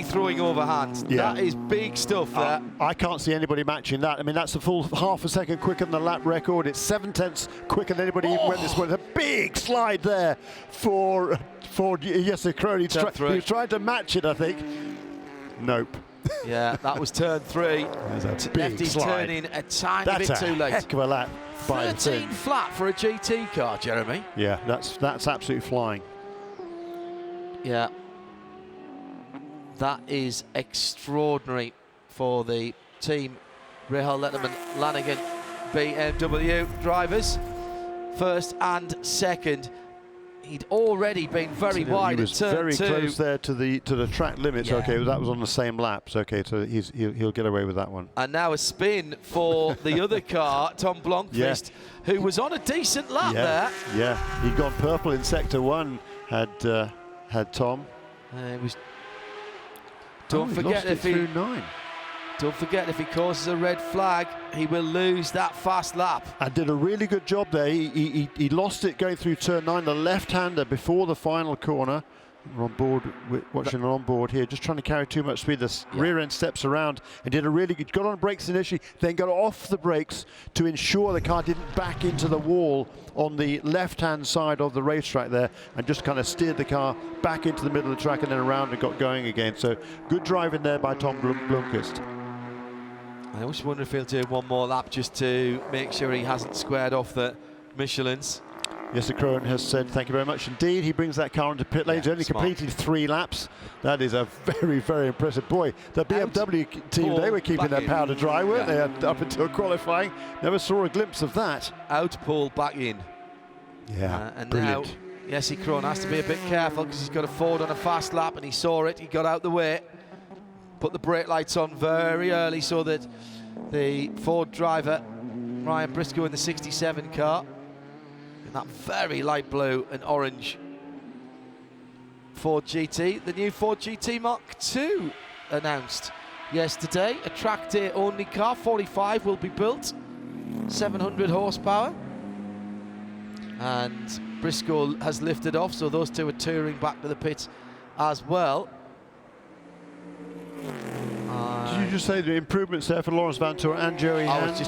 throwing overhand. Yeah. That is big stuff there. I can't see anybody matching that. I mean, that's a full half a second quicker than the lap record. It's 7/10 quicker than anybody even went this way. A big slide there for Jesse Krohn. He was trying to match it, I think. Nope. Yeah, that was turn 3. That's a big Lefty's slide. turning a tiny bit too late. Heck of a lap by 13 flat for a GT car, Jeremy. Yeah, that's absolutely flying. Yeah. That is extraordinary for the team. Rahal Letterman, Lanigan, BMW drivers, first and second. He'd already been very wide at turn 2. He was very close there to the track limits. Yeah. Okay, that was on the same laps. Okay, so he'll get away with that one. And now a spin for the other car, Tom Blomqvist, who was on a decent lap there. Yeah, he'd gone purple in sector 1. Had Tom. It was. Don't forget if he causes a red flag, he will lose that fast lap. And did a really good job there. He lost it going through turn 9, the left-hander before the final corner. We're on board, watching on board here, just trying to carry too much speed. The rear end steps around and did a really good, got on brakes initially, then got off the brakes to ensure the car didn't back into the wall on the left-hand side of the racetrack there, and just kind of steered the car back into the middle of the track and then around and got going again. So good driving there by Tom Blomqvist. I always wonder if he'll do one more lap just to make sure he hasn't squared off the Michelins. Jesse Krohn has said thank you very much indeed. He brings that car into pit lane. He's only completed 3 laps. That is a very, very impressive. Boy, the BMW team, they were keeping their powder dry, weren't they, up until qualifying? Never saw a glimpse of that. Out, pull, back in. Yeah, and brilliant. Now Jesse Krohn has to be a bit careful because he's got a Ford on a fast lap, and he saw it. He got out the way, put the brake lights on very early so that the Ford driver, Ryan Briscoe, in the 67 car, that very light blue and orange Ford GT, the new Ford GT Mark II announced yesterday. A track day only car, 45 will be built, 700 horsepower. And Briscoe has lifted off, so those two are touring back to the pits as well. Did you just say the improvements there for Lawrence Vantour and Joey Hand? Did you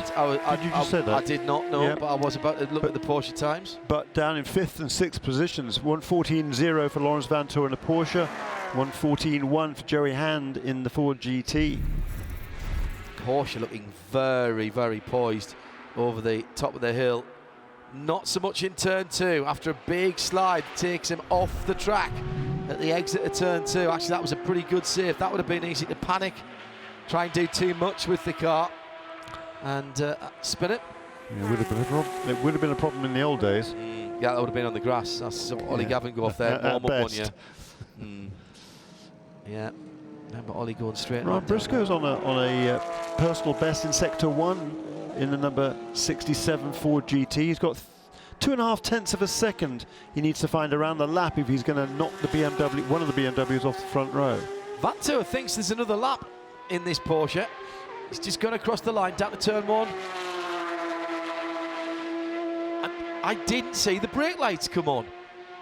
just say that? I did not know, but I was about to look at the Porsche times. But down in 5th and 6th positions, 1:14.0 for Lawrence Vantour in the Porsche, 1:14.1 for Joey Hand in the Ford GT. Porsche looking very, very poised over the top of the hill. Not so much in turn 2. After a big slide, takes him off the track at the exit of turn 2. Actually, that was a pretty good save. That would have been easy to panic, try and do too much with the car and spin it. Yeah, it would have been a problem in the old days. Yeah, that would have been on the grass. That's Ollie Gavin go off there, warm up on you. Yeah, remember Ollie going straight. Ryan Briscoe's on a personal best in sector 1 in the number 67 Ford GT. He's got 2.5 tenths of a second he needs to find around the lap if he's going to knock the BMW, one of the BMWs, off the front row. Vantour thinks there's another lap in this Porsche. He's just gone across the line down to turn 1. And I didn't see the brake lights come on.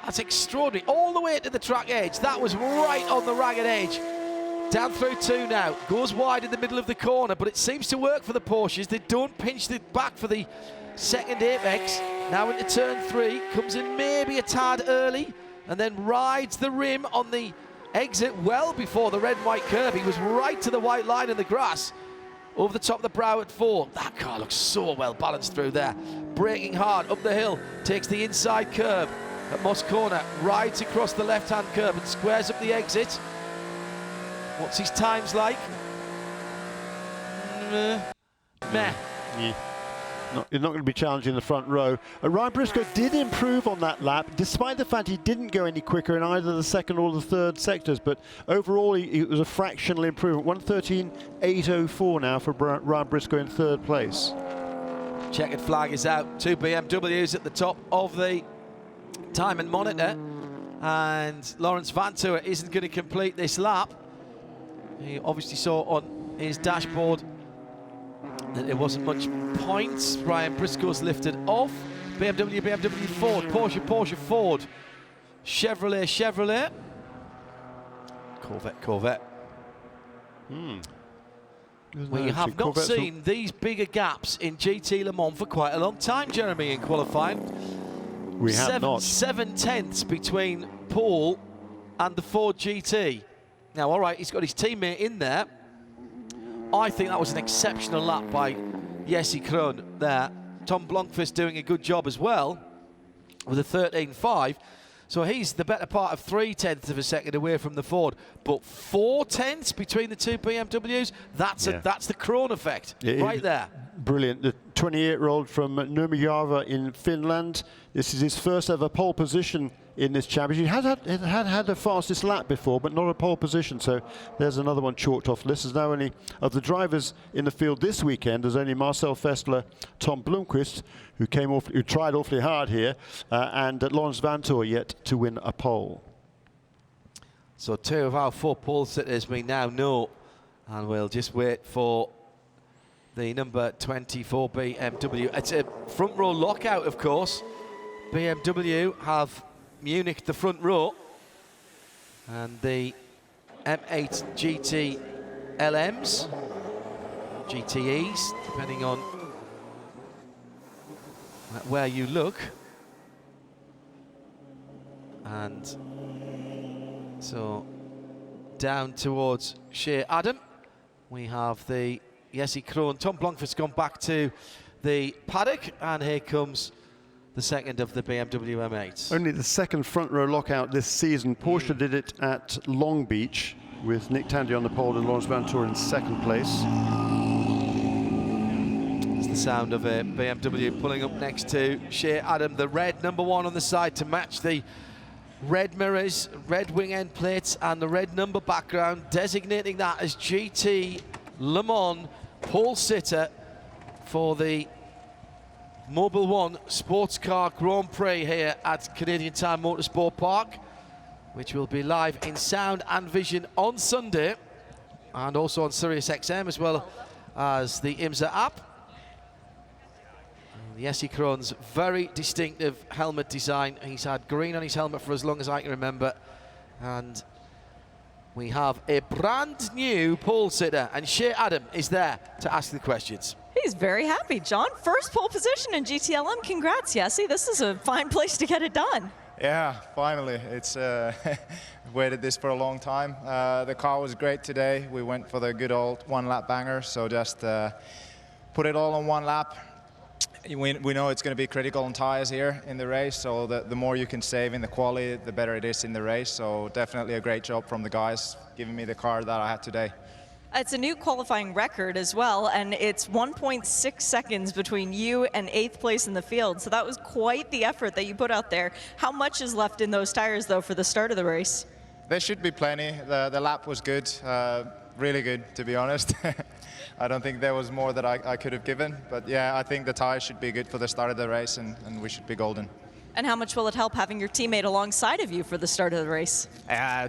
That's extraordinary. All the way to the track edge. That was right on the ragged edge. Down through 2 now. Goes wide in the middle of the corner, but it seems to work for the Porsches. They don't pinch the back for the second apex. Now into turn 3. Comes in maybe a tad early and then rides the rim on the exit well before the red and white curve. He was right to the white line in the grass over the top of the brow at 4. That car looks so well balanced through there. Braking hard up the hill, takes the inside curb at Moss Corner, rides across the left-hand curb and squares up the exit. What's his times like? Meh. Yeah. He's not going to be challenging the front row. Ryan Briscoe did improve on that lap, despite the fact he didn't go any quicker in either the second or the third sectors. But overall, it was a fractional improvement. 1:13.804 now for Ryan Briscoe in third place. Checkered flag is out. 2 BMWs at the top of the timing monitor. And Lawrence Vantour isn't going to complete this lap. He obviously saw on his dashboard that there wasn't much points. Ryan Briscoe's lifted off. BMW, Ford, Porsche, Ford, Chevrolet, Corvette. We have not seen these bigger gaps in GT Le Mans for quite a long time, Jeremy, in qualifying. We have not. 7/10 between Paul and the Ford GT. Now, all right, he's got his teammate in there. I think that was an exceptional lap by Jesse Krohn there. Tom Blomqvist doing a good job as well with a 13.5. So he's the better part of 0.3 of a second away from the Ford. But 0.4 between the two BMWs, that's the Krohn effect right there. Brilliant. The 28-year-old from Nurmijärvi in Finland. This is his first ever pole position in this championship. He had the fastest lap before, but not a pole position. So there's another one chalked off the list. There's now only, of the drivers in the field this weekend, there's only Marcel Festler, Tom Blomqvist, who tried awfully hard here, and Lawrence Vantour yet to win a pole. So 2 of our 4 pole sitters we now know, and we'll just wait for the number 24 BMW. It's a front row lockout, of course. BMW have Munich the front row, and the M8 GTLMs, GTEs, depending on where you look. And so down towards Shea Adam, we have the Jesse Krohn. Tom Blomqvist's gone back to the paddock, and here comes the second of the BMW M8s. Only the second front row lockout this season. Porsche did it at Long Beach with Nick Tandy on the pole and Lawrence Vantour in second place. It's the sound of a BMW pulling up next to Shea Adam, the red number 1 on the side to match the red mirrors, red wing end plates and the red number background, designating that as GT Le Mans pole sitter for the Mobil 1 SportsCar Grand Prix here at Canadian Tire Motorsport Park, which will be live in sound and vision on Sunday, and also on Sirius XM as well as the IMSA app. Jesse Krohn's very distinctive helmet design. He's had green on his helmet for as long as I can remember, and we have a brand new pole sitter, and Shea Adam is there to ask the questions. He's very happy, John. First pole position in GTLM. Congrats, Jesse. This is a fine place to get it done. Yeah, finally. It's waited this for a long time. The car was great today. We went for the good old one-lap banger, so just put it all on one lap. We know it's going to be critical on tires here in the race, so the more you can save in the quali, the better it is in the race. So definitely a great job from the guys giving me the car that I had today. It's a new qualifying record as well, and it's 1.6 seconds between you and 8th place in the field. So that was quite the effort that you put out there. How much is left in those tires, though, for the start of the race? There should be plenty. The lap was good, really good, to be honest. I don't think there was more that I could have given, but yeah, I think the tires should be good for the start of the race, and we should be golden. And how much will it help having your teammate alongside of you for the start of the race?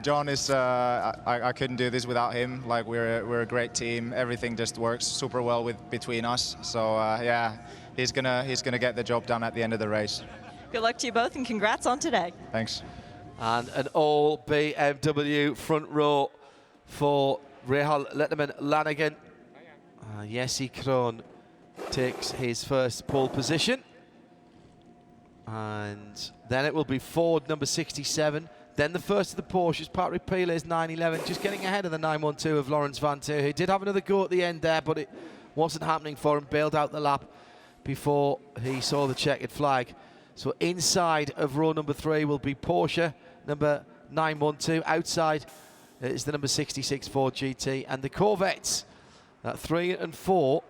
John is, I couldn't do this without him. Like, we're a great team. Everything just works super well between us. So yeah, he's gonna get the job done at the end of the race. Good luck to you both, and congrats on today. Thanks. And an all BMW front row for Rahal Letterman Lanigan. Jesse Krohn takes his first pole position. And then it will be Ford number 67. Then the first of the Porsches, Patrick Pilet's 911, just getting ahead of the 912 of Lawrence Vantour, who did have another go at the end there, but it wasn't happening for him. Bailed out the lap before he saw the checkered flag. So inside of row number 3 will be Porsche number 912. Outside is the number 66 Ford GT, and the Corvettes at 3 and 4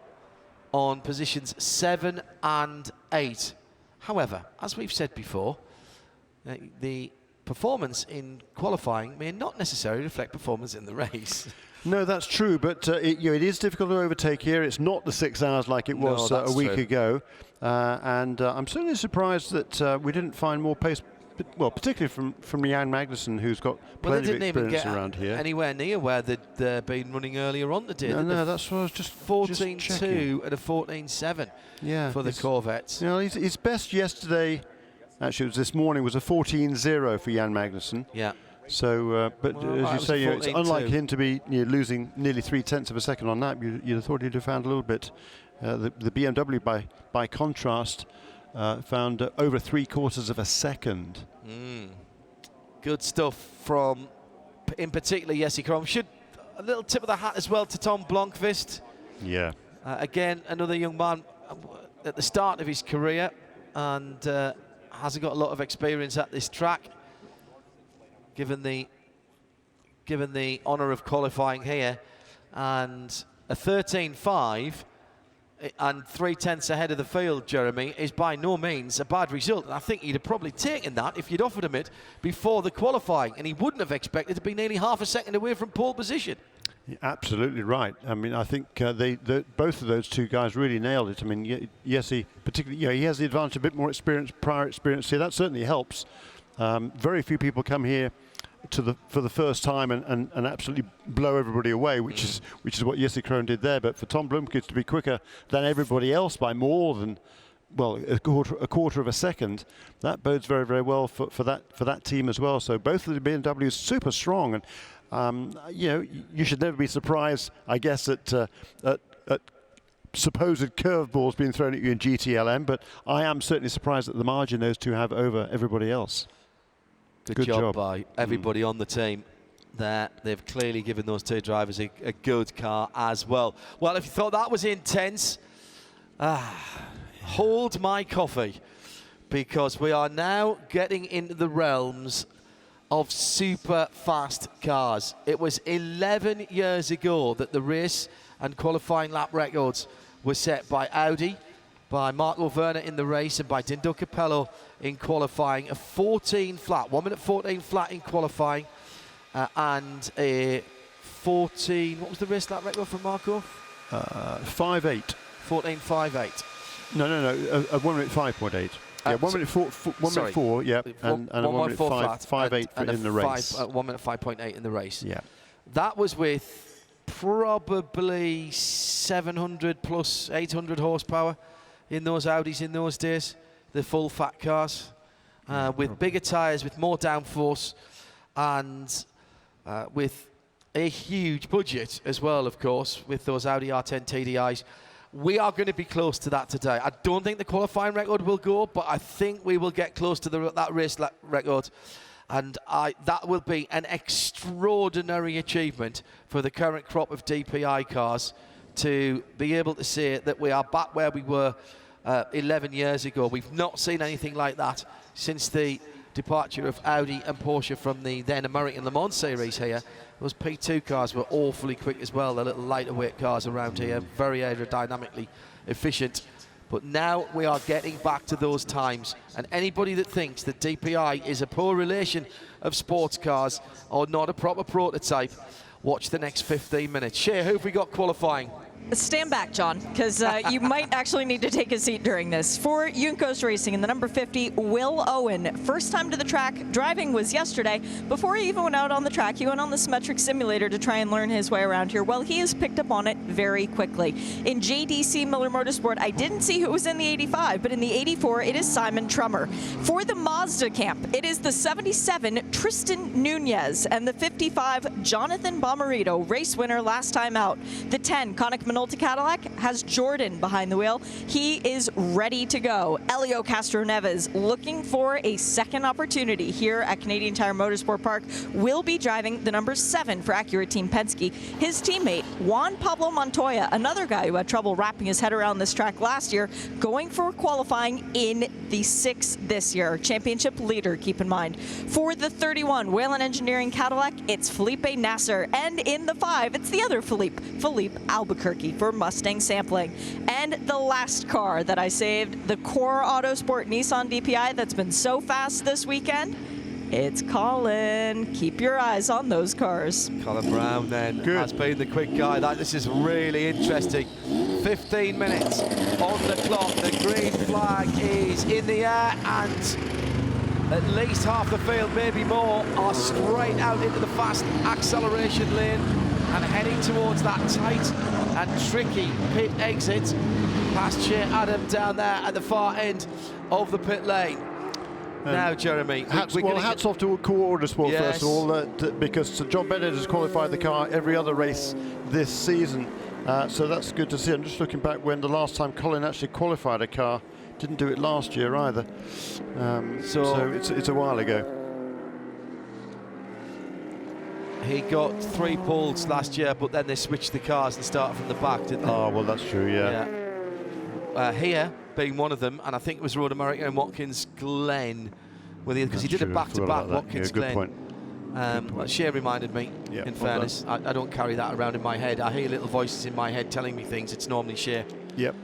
on positions 7 and 8. However, as we've said before, the performance in qualifying may not necessarily reflect performance in the race. No, that's true, but it is difficult to overtake here. It's not the 6 hours like it was a week ago. And I'm certainly surprised that we didn't find more pace, well, particularly from Jan Magnussen, who's got plenty of experience around here. Anywhere near where they'd been running earlier on today. No, that's what I was just 14.2 and a 14.7 for the Corvettes. You know, his best yesterday, actually it was this morning, was a 14.0 for Jan Magnussen. Yeah. So, but as you say, it's unlike him to be losing nearly 0.3 of a second on that. You'd have thought he'd have found a little bit. The BMW, by contrast, found over 3/4 of a second. Good stuff from, in particular, Jesse Krohn. A little tip of the hat as well to Tom Blomqvist. Yeah. Again, another young man at the start of his career, and hasn't got a lot of experience at this track. Given the honour of qualifying here, and a 13.5 and 0.3 ahead of the field, Jeremy, is by no means a bad result. And I think he'd have probably taken that if you'd offered him it before the qualifying, and he wouldn't have expected to be nearly half a second away from pole position. You're absolutely right. I mean, I think both of those two guys really nailed it. I mean, Jesse, particularly, he has the advantage of a bit more experience, prior experience here. That certainly helps. Very few people come here for the first time and absolutely blow everybody away, which is what Jesse Krohn did there. But for Tom Blomqvist to be quicker than everybody else by more than, well, a quarter of a second, that bodes very, very well for that team as well. So both of the BMWs super strong, and you should never be surprised, I guess, at supposed curveballs being thrown at you in GTLM, but I am certainly surprised at the margin those two have over everybody else. Good job by everybody on the team there. They've clearly given those two drivers a good car as well. Well, if you thought that was intense, hold my coffee, because we are now getting into the realms of super fast cars. It was 11 years ago that the race and qualifying lap records were set by Audi, by Marco Werner in the race, and by Dindo Capello in qualifying. A 14 flat, 1 minute 14 flat in qualifying, and a 14, what was the race lap record for Marco? 5.8. 14.58. No, a 1 minute 5.8. Yeah, 1 minute 4, 1 minute 4, yeah, and a 1 minute 5.8 in the race. 1 minute 5.8 in the race. Yeah. That was with probably 700 plus 800 horsepower in those Audis in those days, the full fat cars, with bigger tyres, with more downforce, and with a huge budget as well, of course, with those Audi R10 TDIs. We are going to be close to that today. I don't think the qualifying record will go, but I think we will get close to that race record. And that will be an extraordinary achievement for the current crop of DPI cars to be able to say that we are back where we were 11 years ago. We've not seen anything like that since the departure of Audi and Porsche from the then American Le Mans series here. Those P2 cars were awfully quick as well, the little lighter weight cars around here, very aerodynamically efficient. But now we are getting back to those times, and anybody that thinks that DPI is a poor relation of sports cars or not a proper prototype, watch the next 15 minutes. Shea, who have we got qualifying? Stand back, John, because you might actually need to take a seat during this. For Juncos Racing in the number 50, Will Owen. First time to the track, driving was yesterday. Before he even went out on the track, he went on the Symmetric Simulator to try and learn his way around here. Well, he has picked up on it very quickly. In JDC Miller Motorsport, I didn't see who was in the 85, but in the 84, it is Simon Trummer. For the Mazda camp, it is the 77, Tristan Nunez, and the 55, Jonathan Bomarito, race winner last time out. The 10, Konik Minolta Cadillac, has Jordan behind the wheel. He is ready to go. Elio Castro Neves, looking for a second opportunity here at Canadian Tire Motorsport Park, will be driving the number 7 for Acura Team Penske. His teammate, Juan Pablo Montoya, another guy who had trouble wrapping his head around this track last year, going for qualifying in the 6 this year. Championship leader, keep in mind. For the 31, Whelen Engineering Cadillac, it's Felipe Nasser. And in the 5, it's the other Philippe Albuquerque. Tricky for Mustang sampling. And the last car that I saved, the Core Autosport Nissan DPI that's been so fast this weekend, it's Colin. Keep your eyes on those cars. Colin Brown then has been the quick guy. This is really interesting. 15 minutes on the clock. The green flag is in the air, and at least half the field, maybe more, are straight out into the fast acceleration lane and heading towards that tight and tricky pit exit past Shea Adam down there at the far end of the pit lane. Now, Jeremy, hats off to Core Autosport, yes, first of all, because John Bennett has qualified the car every other race this season. So that's good to see. I'm just looking back when the last time Colin actually qualified a car. Didn't do it last year either. So it's a while ago. He got 3 poles last year, but then they switched the cars and started from the back, didn't they? Oh, well, that's true, yeah. Here being one of them, and I think it was Road America and Watkins Glen, because he did a back-to-back Watkins Glen. Good point. Shea reminded me, in fairness. I don't carry that around in my head. I hear little voices in my head telling me things. It's normally Shea. Yep.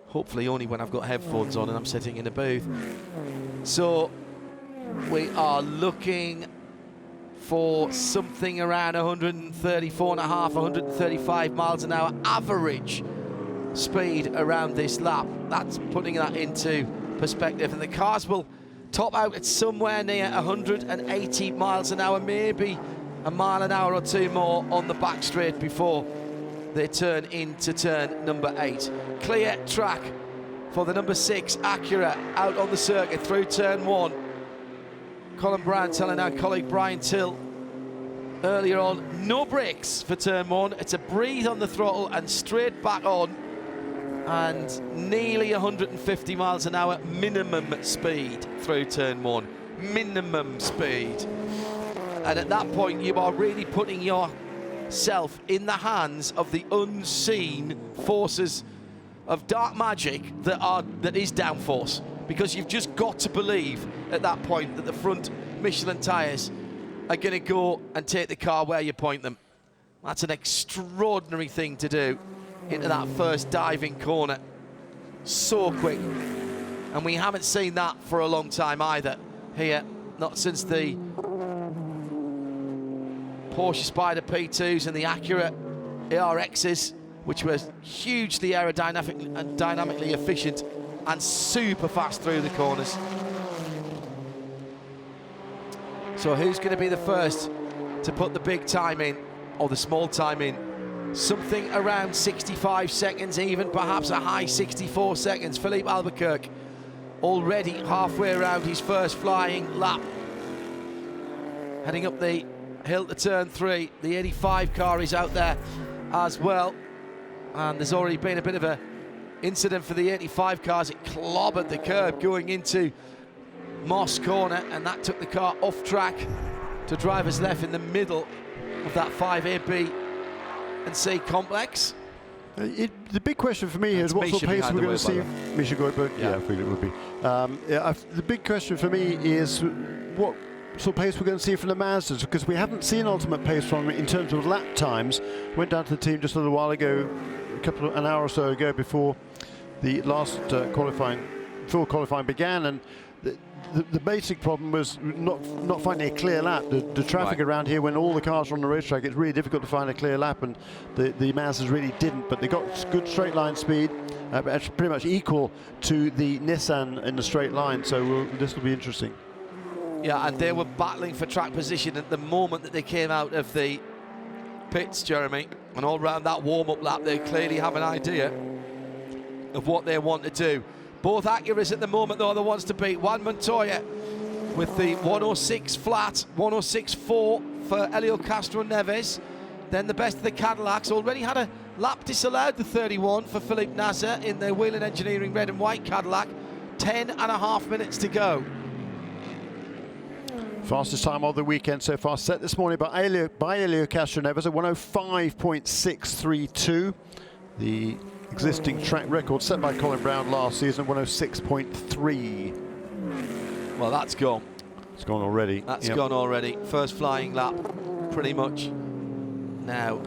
Hopefully only when I've got headphones on and I'm sitting in a booth. So we are looking for something around 134.5, 135 miles an hour average speed around this lap. That's putting that into perspective, and the cars will top out at somewhere near 180 miles an hour, maybe a mile an hour or two more on the back straight before they turn into turn number 8. Clear track for the number 6 Acura out on the circuit through turn 1. Colin Brown telling our colleague Brian Till earlier on, no brakes for turn 1. It's a breathe on the throttle and straight back on, and nearly 150 miles an hour minimum speed through turn 1. Minimum speed. And at that point you are really putting yourself in the hands of the unseen forces of dark magic that is downforce, because you've just got to believe at that point that the front Michelin tyres are going to go and take the car where you point them. That's an extraordinary thing to do into that first diving corner so quick, and we haven't seen that for a long time either here, not since the Porsche Spider P2s and the Acura ARXs, which were hugely aerodynamic and dynamically efficient and super fast through the corners. So who's going to be the first to put the big time in, or the small time in? Something around 65 seconds even, perhaps a high 64 seconds. Philippe Albuquerque already halfway around his first flying lap. Heading up the hill to turn 3. The 85 car is out there as well. And there's already been a bit of a incident for the 85 cars. It clobbered the curb going into Moss Corner, and that took the car off track to drivers left in the middle of that 5A, B and C complex. The big question for me is what sort of pace we're going to see. Misha Goldberg, yeah, I figured it would be. The big question for me is what sort of pace we're going to see from the Mazdas, because we haven't seen ultimate pace from them in terms of lap times. Went down to the team just a little while ago, an hour or so ago, before the last full qualifying began, and the basic problem was not finding a clear lap. The traffic around here, when all the cars are on the racetrack, it's really difficult to find a clear lap, and the Mazdas really didn't. But they got good straight line speed, pretty much equal to the Nissan in the straight line. So this will be interesting. Yeah, and they were battling for track position at the moment that they came out of the pits, Jeremy. And all round that warm-up lap, they clearly have an idea of what they want to do. Both Acuras at the moment, though, are the ones to beat. Juan Montoya with the 106 flat, 106.4 for Helio Castro Neves. Then the best of the Cadillacs. Already had a lap disallowed, the 31 for Philippe Nasser in the Whelen Engineering red and white Cadillac. 10.5 minutes to go. Fastest time of the weekend so far, set this morning by Helio Castro Neves at 105.632. The existing track record set by Colin Brown last season, 106.3. Well, that's gone. It's gone already. That's gone already. First flying lap, pretty much Now,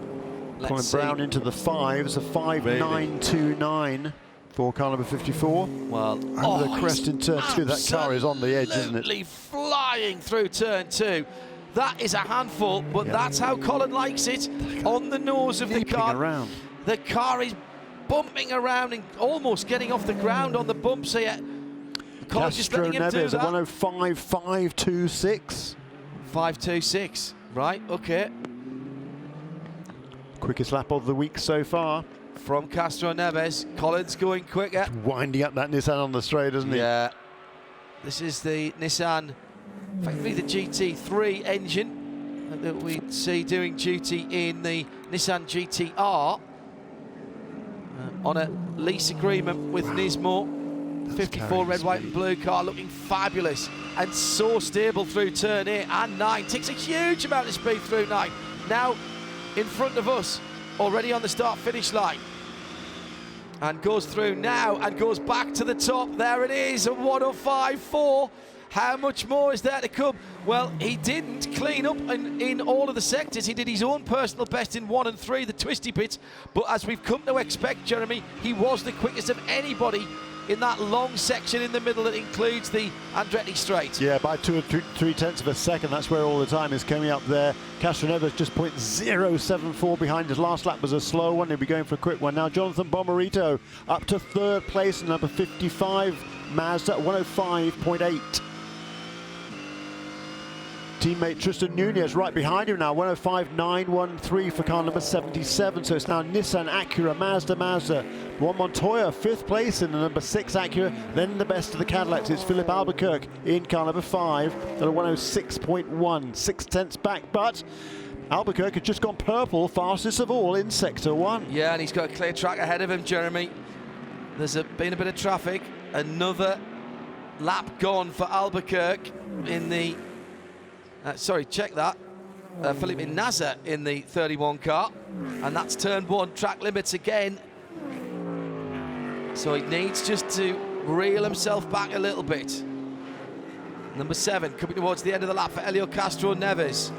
let's Colin see. Brown into the fives, a 5.929 for car number 54. Well, over the crest in turn 2. That car is on the edge, isn't it? Absolutely flying through turn 2. That is a handful, but that's how Colin likes it. On the nose of the car. Around. The car is bumping around and almost getting off the ground on the bumps here. Colin's just letting him do Neves, that. a 105.526. 5.26. Right, okay. Quickest lap of the week so far. From Castro Neves, Colin's going quicker. Winding up that Nissan on the straight, isn't he? Yeah. This is the Nissan, effectively the GT3 engine that we see doing duty in the Nissan GTR on a lease agreement with Nismo. 54 red, white and blue car, looking fabulous and so stable through turn 8 and 9. Takes a huge amount of speed through 9. Now in front of us, already on the start-finish line. And goes through now and goes back to the top. There it is, a 105.4. How much more is there to come? Well, he didn't clean up in all of the sectors. He did his own personal best in 1 and 3, the twisty bits. But as we've come to expect, Jeremy, he was the quickest of anybody in that long section in the middle that includes the Andretti straight. Yeah, by 2 or 3 tenths of a second. That's where all the time is coming up there. Castro Neves just 0.074 behind. His last lap was a slow one. He'll be going for a quick one now. Jonathan Bomarito up to 3rd place in number 55 Mazda, 105.8. Teammate Tristan Nunez right behind him now, 105.913 for car number 77. So it's now Nissan, Acura, Mazda. Juan Montoya, 5th place in the number 6 Acura. Then the best of the Cadillacs is Philip Albuquerque in car number 5 at a 106.1, 6 tenths back. But Albuquerque has just gone purple, fastest of all in Sector 1. Yeah, and he's got a clear track ahead of him, Jeremy. There's been a bit of traffic. Another lap gone for Albuquerque in the... check that. Felipe Nasser in the 31 car. And that's turn 1, track limits again. So he needs just to reel himself back a little bit. Number 7, coming towards the end of the lap for Helio Castro Neves.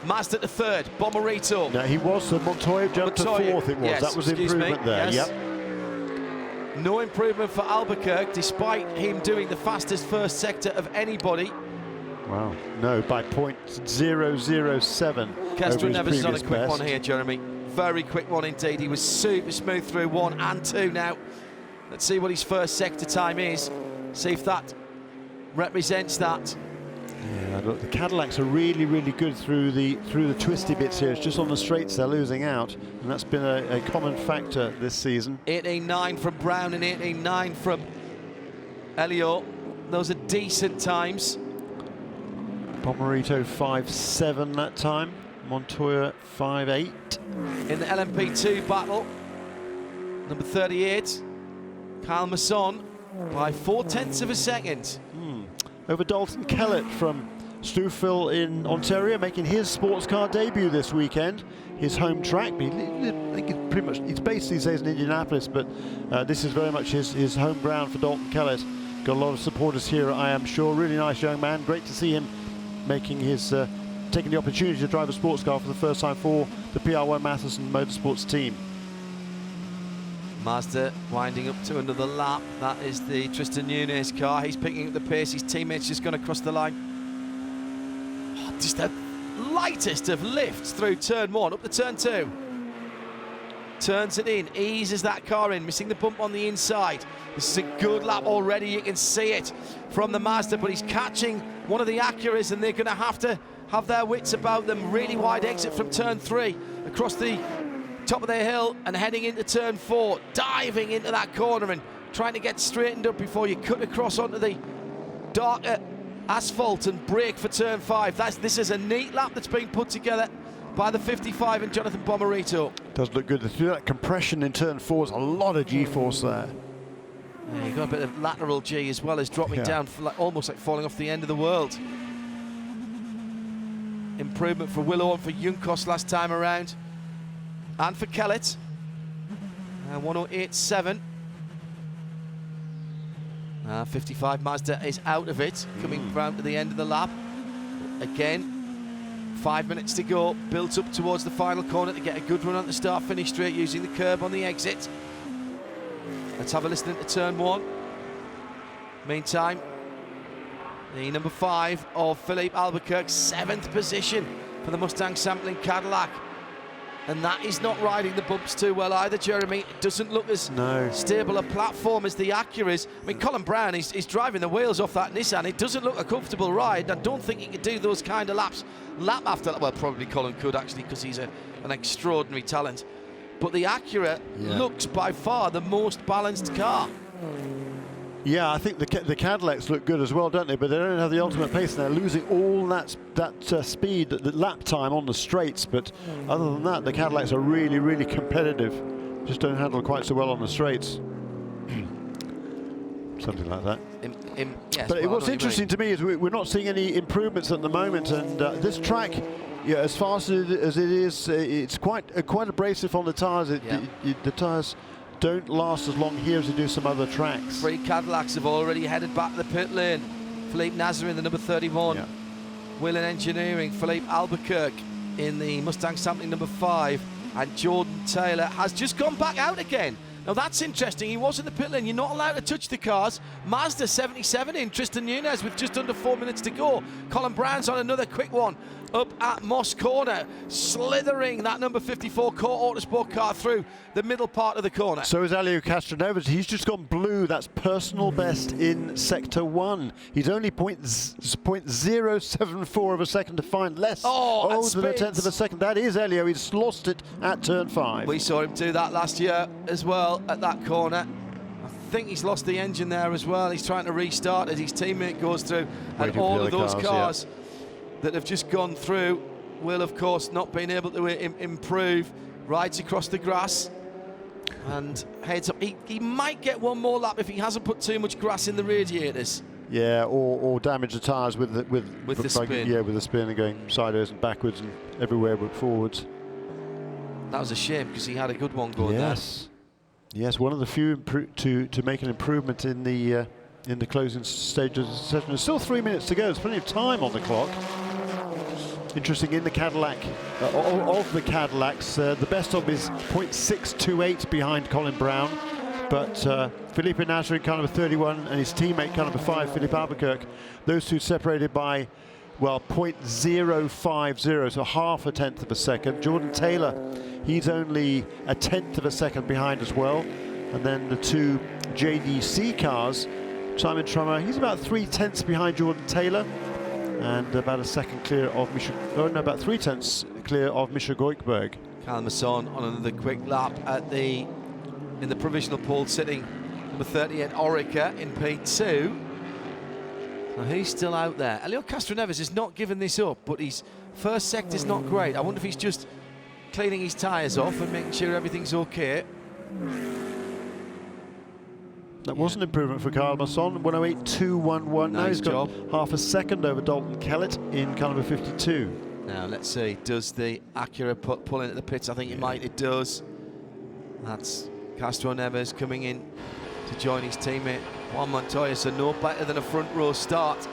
Mazda to 3rd, Bomarito. Now he was, the Montoya jumped to 4th it was. Yes, that was improvement there, yes. Yep. No improvement for Albuquerque, despite him doing the fastest first sector of anybody. Wow, no, by 0.007. Castro Neves is on a quick best. one here, Jeremy. Very quick one indeed. He was super smooth through 1 and 2 now. Let's see what his first sector time is. See if that represents that. Yeah, look, the Cadillacs are really, really good through the twisty bits here. It's just on the straights they're losing out, and that's been a common factor this season. 18.9 from Brown and 18.9 from Helio. Those are decent times. Bomarito 5.7 that time. Montoya 5.8. In the LMP2 battle, number 38, Kyle Masson by 4 tenths of a second. Over Dalton Kellett from Stouffville in Ontario, making his sports car debut this weekend. His home track. I think it's pretty much, it's based these days in Indianapolis, but this is very much his home ground for Dalton Kellett. Got a lot of supporters here, I am sure. Really nice young man. Great to see him making his taking the opportunity to drive a sports car for the first time for the PR1 Matheson Motorsports team. Mazda winding up to another lap. That is the Tristan Nunez car. He's picking up the pace. His teammate's just gone across the line. Oh, just the lightest of lifts through turn 1, up to turn 2. Turns it in, eases that car in, missing the bump on the inside. This is a good lap already. You can see it from the Mazda, but he's catching one of the Acuras, and they're going to have their wits about them. Really wide exit from turn 3 across the top of their hill and heading into turn 4, diving into that corner and trying to get straightened up before you cut across onto the darker asphalt and brake for turn 5. This is a neat lap that's being put together by the 55 and Jonathan Bomarito. Does look good. Through that compression in turn 4 is a lot of G-force there. Yeah, you got a bit of lateral G as well as dropping down, almost like falling off the end of the world. Improvement for Willow and for Junkos last time around. And for Kellett. 108.7. 55 Mazda is out of it, coming round to the end of the lap. Again, 5 minutes to go, built up towards the final corner to get a good run on the start-finish straight using the curb on the exit. Let's have a listen into turn 1. Meantime, the number 5 of Philippe Albuquerque, 7th position for the Mustang sampling Cadillac. And that is not riding the bumps too well either, Jeremy. It doesn't look as stable a platform as the Acura's. I mean, Colin Brown is driving the wheels off that Nissan. It doesn't look a comfortable ride. I don't think he could do those kind of laps lap after lap. Well, probably Colin could, actually, because he's an extraordinary talent. But the Acura looks by far the most balanced car. Yeah, I think the Cadillacs look good as well, don't they? But they don't have the ultimate pace, and they're losing all that speed, the lap time on the straights. But other than that, the Cadillacs are really, really competitive. Just don't handle quite so well on the straights. Something like that. Yes, but what's interesting to me is we're not seeing any improvements at the moment, and this track, as fast as it is, it's quite abrasive on the tyres. The tyres don't last as long here as they do some other tracks. 3 Cadillacs have already headed back to the pit lane. Philippe Nazarin, the number 31. Yeah. Whelen Engineering, Philippe Albuquerque in the Mustang sampling number 5. And Jordan Taylor has just gone back out again. Now that's interesting. He was in the pit lane. You're not allowed to touch the cars. Mazda 77 in, Tristan Nunez with just under 4 minutes to go. Colin Brown's on another quick one up at Moss Corner, slithering that number 54 Core Autosport car through the middle part of the corner. So is Helio Castroneves. He's just gone blue. That's personal best in Sector 1. He's only 0.074 of a second to find less. Oh, than a tenth of a second. That is Helio. He's lost it at turn 5. We saw him do that last year as well at that corner. I think he's lost the engine there as well. He's trying to restart as his teammate goes through. And all of those cars that have just gone through will, of course, not been able to improve. Rides across the grass and heads up. He might get one more lap if he hasn't put too much grass in the radiators. Yeah, or damage the tyres with the spin. Yeah, with the spin and going sideways and backwards and everywhere but forwards. That was a shame because he had a good one going there. Yes, one of the few to make an improvement in the closing stage of the session. There's still 3 minutes to go. There's plenty of time on the clock. Interesting, in the Cadillac, of the Cadillacs, the best of is 0.628 behind Colin Brown, but Felipe Nasr in car number 31 and his teammate car number 5, Philippe Albuquerque, those two separated by, well, 0.050, so half a tenth of a second. Jordan Taylor, he's only a tenth of a second behind as well. And then the 2 JDC cars, Simon Trummer, he's about 3/10 behind Jordan Taylor, and about a second clear of about 3/10 clear of Misha Goikberg. Cal Masson on another quick lap in the provisional pole, sitting number 38 Orica in P2. Now he's still out there. Helio Castroneves is not giving this up, but his first sector's not great. I wonder if he's just cleaning his tyres off and making sure everything's okay. That was an improvement for Kyle Masson, 108.211. Now he's got half a second over Dalton Kellett in car number 52. Now let's see, does the Acura pull into the pits? I think it might, it does. That's Castroneves coming in to join his teammate Juan Montoya, so no better than a front row start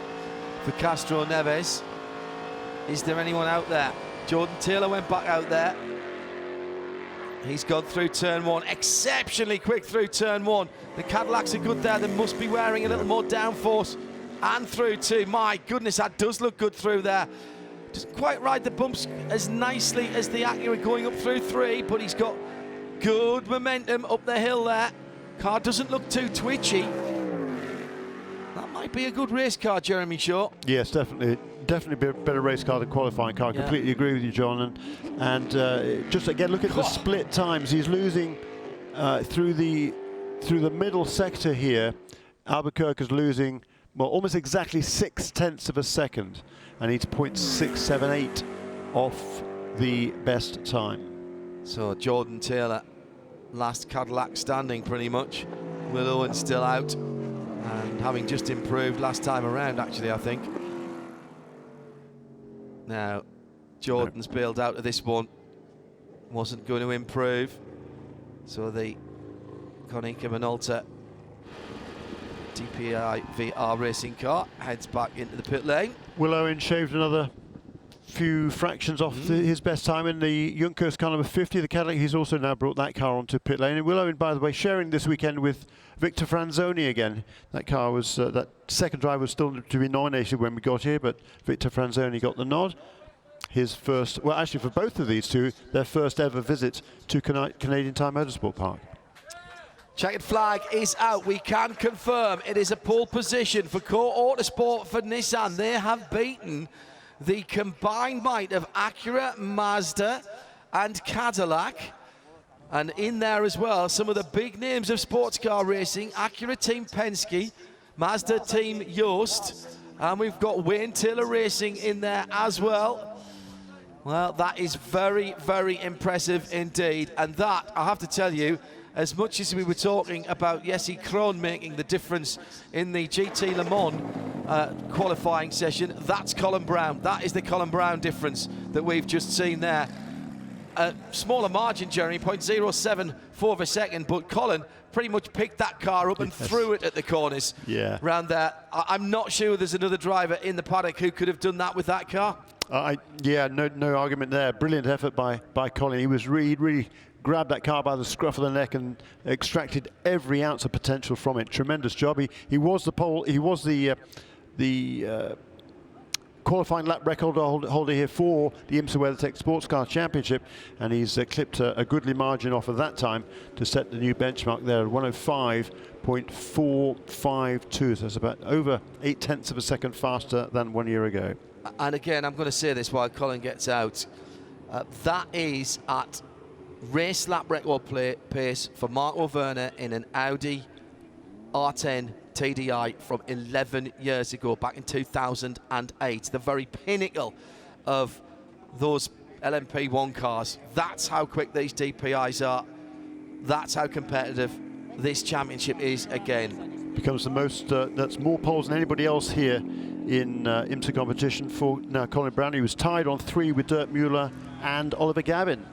for Castroneves. Is there anyone out there? Jordan Taylor went back out there. He's gone through turn 1, exceptionally quick through turn 1. The Cadillacs are good there. They must be wearing a little more downforce. And through 2. My goodness, that does look good through there. Doesn't quite ride the bumps as nicely as the Acura going up through 3, but he's got good momentum up the hill there. Car doesn't look too twitchy. That might be a good race car, Jeremy Shaw. Yes, definitely a better race car than qualifying car. Yeah. Completely agree with you, John. And just again, look at the split times. He's losing through the middle sector here. Albuquerque is losing, well, almost exactly 0.6 of a second, and he's 0.678 off the best time. So Jordan Taylor, last Cadillac standing pretty much. Will Owen still out, and having just improved last time around, actually, I think. Now, Jordan's bailed out of this one. Wasn't going to improve. So the Konica Minolta DPI VR racing car heads back into the pit lane. Will Owen shaved another few fractions off his best time in the Junkers car number 50, the Cadillac. He's also now brought that car onto pit lane. And Will Owen, by the way, sharing this weekend with Victor Franzoni again. That car was, that second drive was still to be nominated when we got here, but Victor Franzoni got the nod. His first, well, actually for both of these two, their first ever visit to Canadian Tire Motorsport Park. Checkered flag is out. We can confirm it is a pole position for Core Autosport for Nissan. They have beaten the combined might of Acura, Mazda and Cadillac. And in there as well, some of the big names of sports car racing. Acura Team Penske, Mazda Team Yost, and we've got Wayne Taylor Racing in there as well. Well, that is very, very impressive indeed. And that, I have to tell you, as much as we were talking about Jesse Krohn making the difference in the GT Le Mans qualifying session, that's Colin Brown. That is the Colin Brown difference that we've just seen there. A smaller margin, Jeremy, 0.074 of a second, but Colin pretty much picked that car up and threw it at the corners around there. I'm not sure there's another driver in the paddock who could have done that with that car. Yeah, no argument there. Brilliant effort by Colin. He was really grabbed that car by the scruff of the neck and extracted every ounce of potential from it. Tremendous job. He was the pole. He was the qualifying lap record holder here for the IMSA WeatherTech SportsCar Championship, and he's clipped a goodly margin off of that time to set the new benchmark there at 105.452. So that's about over 0.8 of a second faster than 1 year ago. And again, I'm going to say this while Colin gets out. That is at race lap record pace for Marco Werner in an Audi R10 TDI from 11 years ago, back in 2008. The very pinnacle of those LMP1 cars. That's how quick these DPIs are. That's how competitive this championship is again. Becomes the most, that's more poles than anybody else here in IMSA competition for now Colin Brown. He was tied on 3 with Dirk Mueller and Oliver Gavin.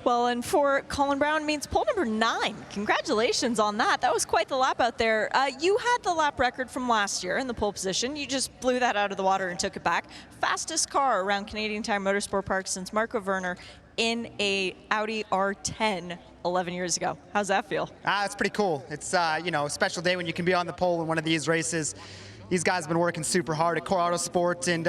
Well, and for Colin Brown means pole number 9. Congratulations on that. That was quite the lap out there. You had the lap record from last year in the pole position. You just blew that out of the water and took it back. Fastest car around Canadian Tire Motorsport Park since Marco Werner in a Audi R10 11 years ago. How's that feel? It's pretty cool. It's you know, a special day when you can be on the pole in one of these races. These guys have been working super hard at Core Autosport and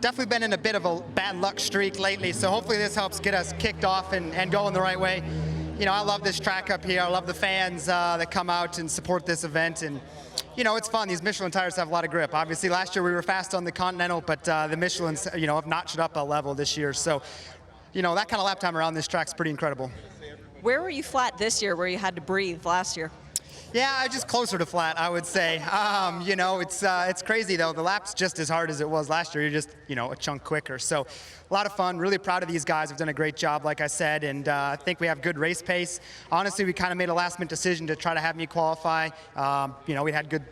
definitely been in a bit of a bad luck streak lately. So hopefully this helps get us kicked off and going the right way. You know, I love this track up here. I love the fans that come out and support this event. And, you know, it's fun. These Michelin tires have a lot of grip. Obviously, last year we were fast on the Continental, but the Michelins, you know, have notched up a level this year. So, you know, that kind of lap time around this track's pretty incredible. Where were you flat this year where you had to breathe last year? Yeah, just closer to flat, I would say. You know, it's crazy though. The lap's just as hard as it was last year. You're just, you know, a chunk quicker. So a lot of fun. Really proud of these guys. Have done a great job, like I said, and I think we have good race pace. Honestly, we kind of made a last-minute decision to try to have me qualify. You know, we had good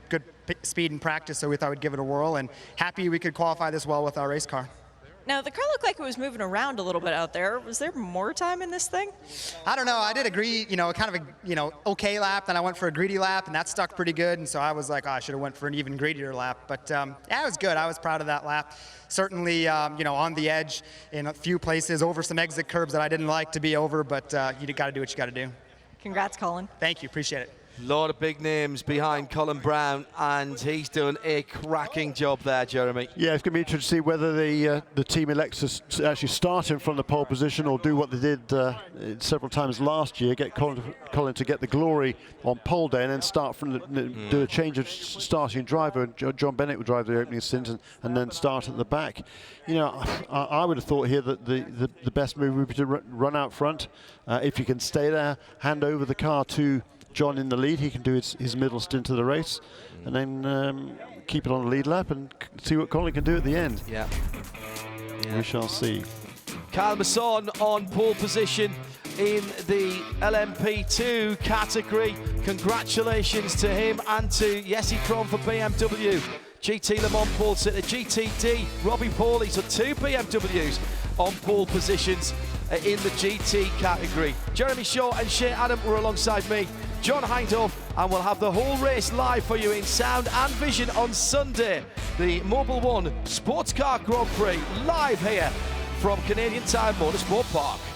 speed in practice, so we thought we'd give it a whirl, and happy we could qualify this well with our race car. Now, the car looked like it was moving around a little bit out there. Was there more time in this thing? I don't know. I did agree, you know, kind of a, you know, okay lap. Then I went for a greedy lap, and that stuck pretty good. And so I was like, oh, I should have went for an even greedier lap. But yeah, it was good. I was proud of that lap. Certainly, you know, on the edge in a few places, over some exit curbs that I didn't like to be over. But you got to do what you got to do. Congrats, Colin. Thank you. Appreciate it. A lot of big names behind Colin Brown, and he's done a cracking job there, Jeremy. Yeah, it's going to be interesting to see whether the team elects to actually start him from the pole position or do what they did several times last year, get Colin to get the glory on pole day and then start from do a change of starting driver. John Bennett would drive the opening stint and then start at the back. You know, I would have thought here that the best move would be to run out front. If you can stay there, hand over the car to John in the lead. He can do his middle stint of the race and then keep it on the lead lap and see what Colin can do at the end. Yeah. We shall see. Kyle Masson on pole position in the LMP2 category. Congratulations to him and to Jesse Krohn for BMW. GT Le Mans pole sitter, GTD, Robbie Pauley, so 2 BMWs on pole positions in the GT category. Jeremy Shaw and Shea Adam were alongside me. John Hindhaugh, and we'll have the whole race live for you in sound and vision on Sunday. The Mobil 1 SportsCar Grand Prix live here from Canadian Tire Motorsport Park.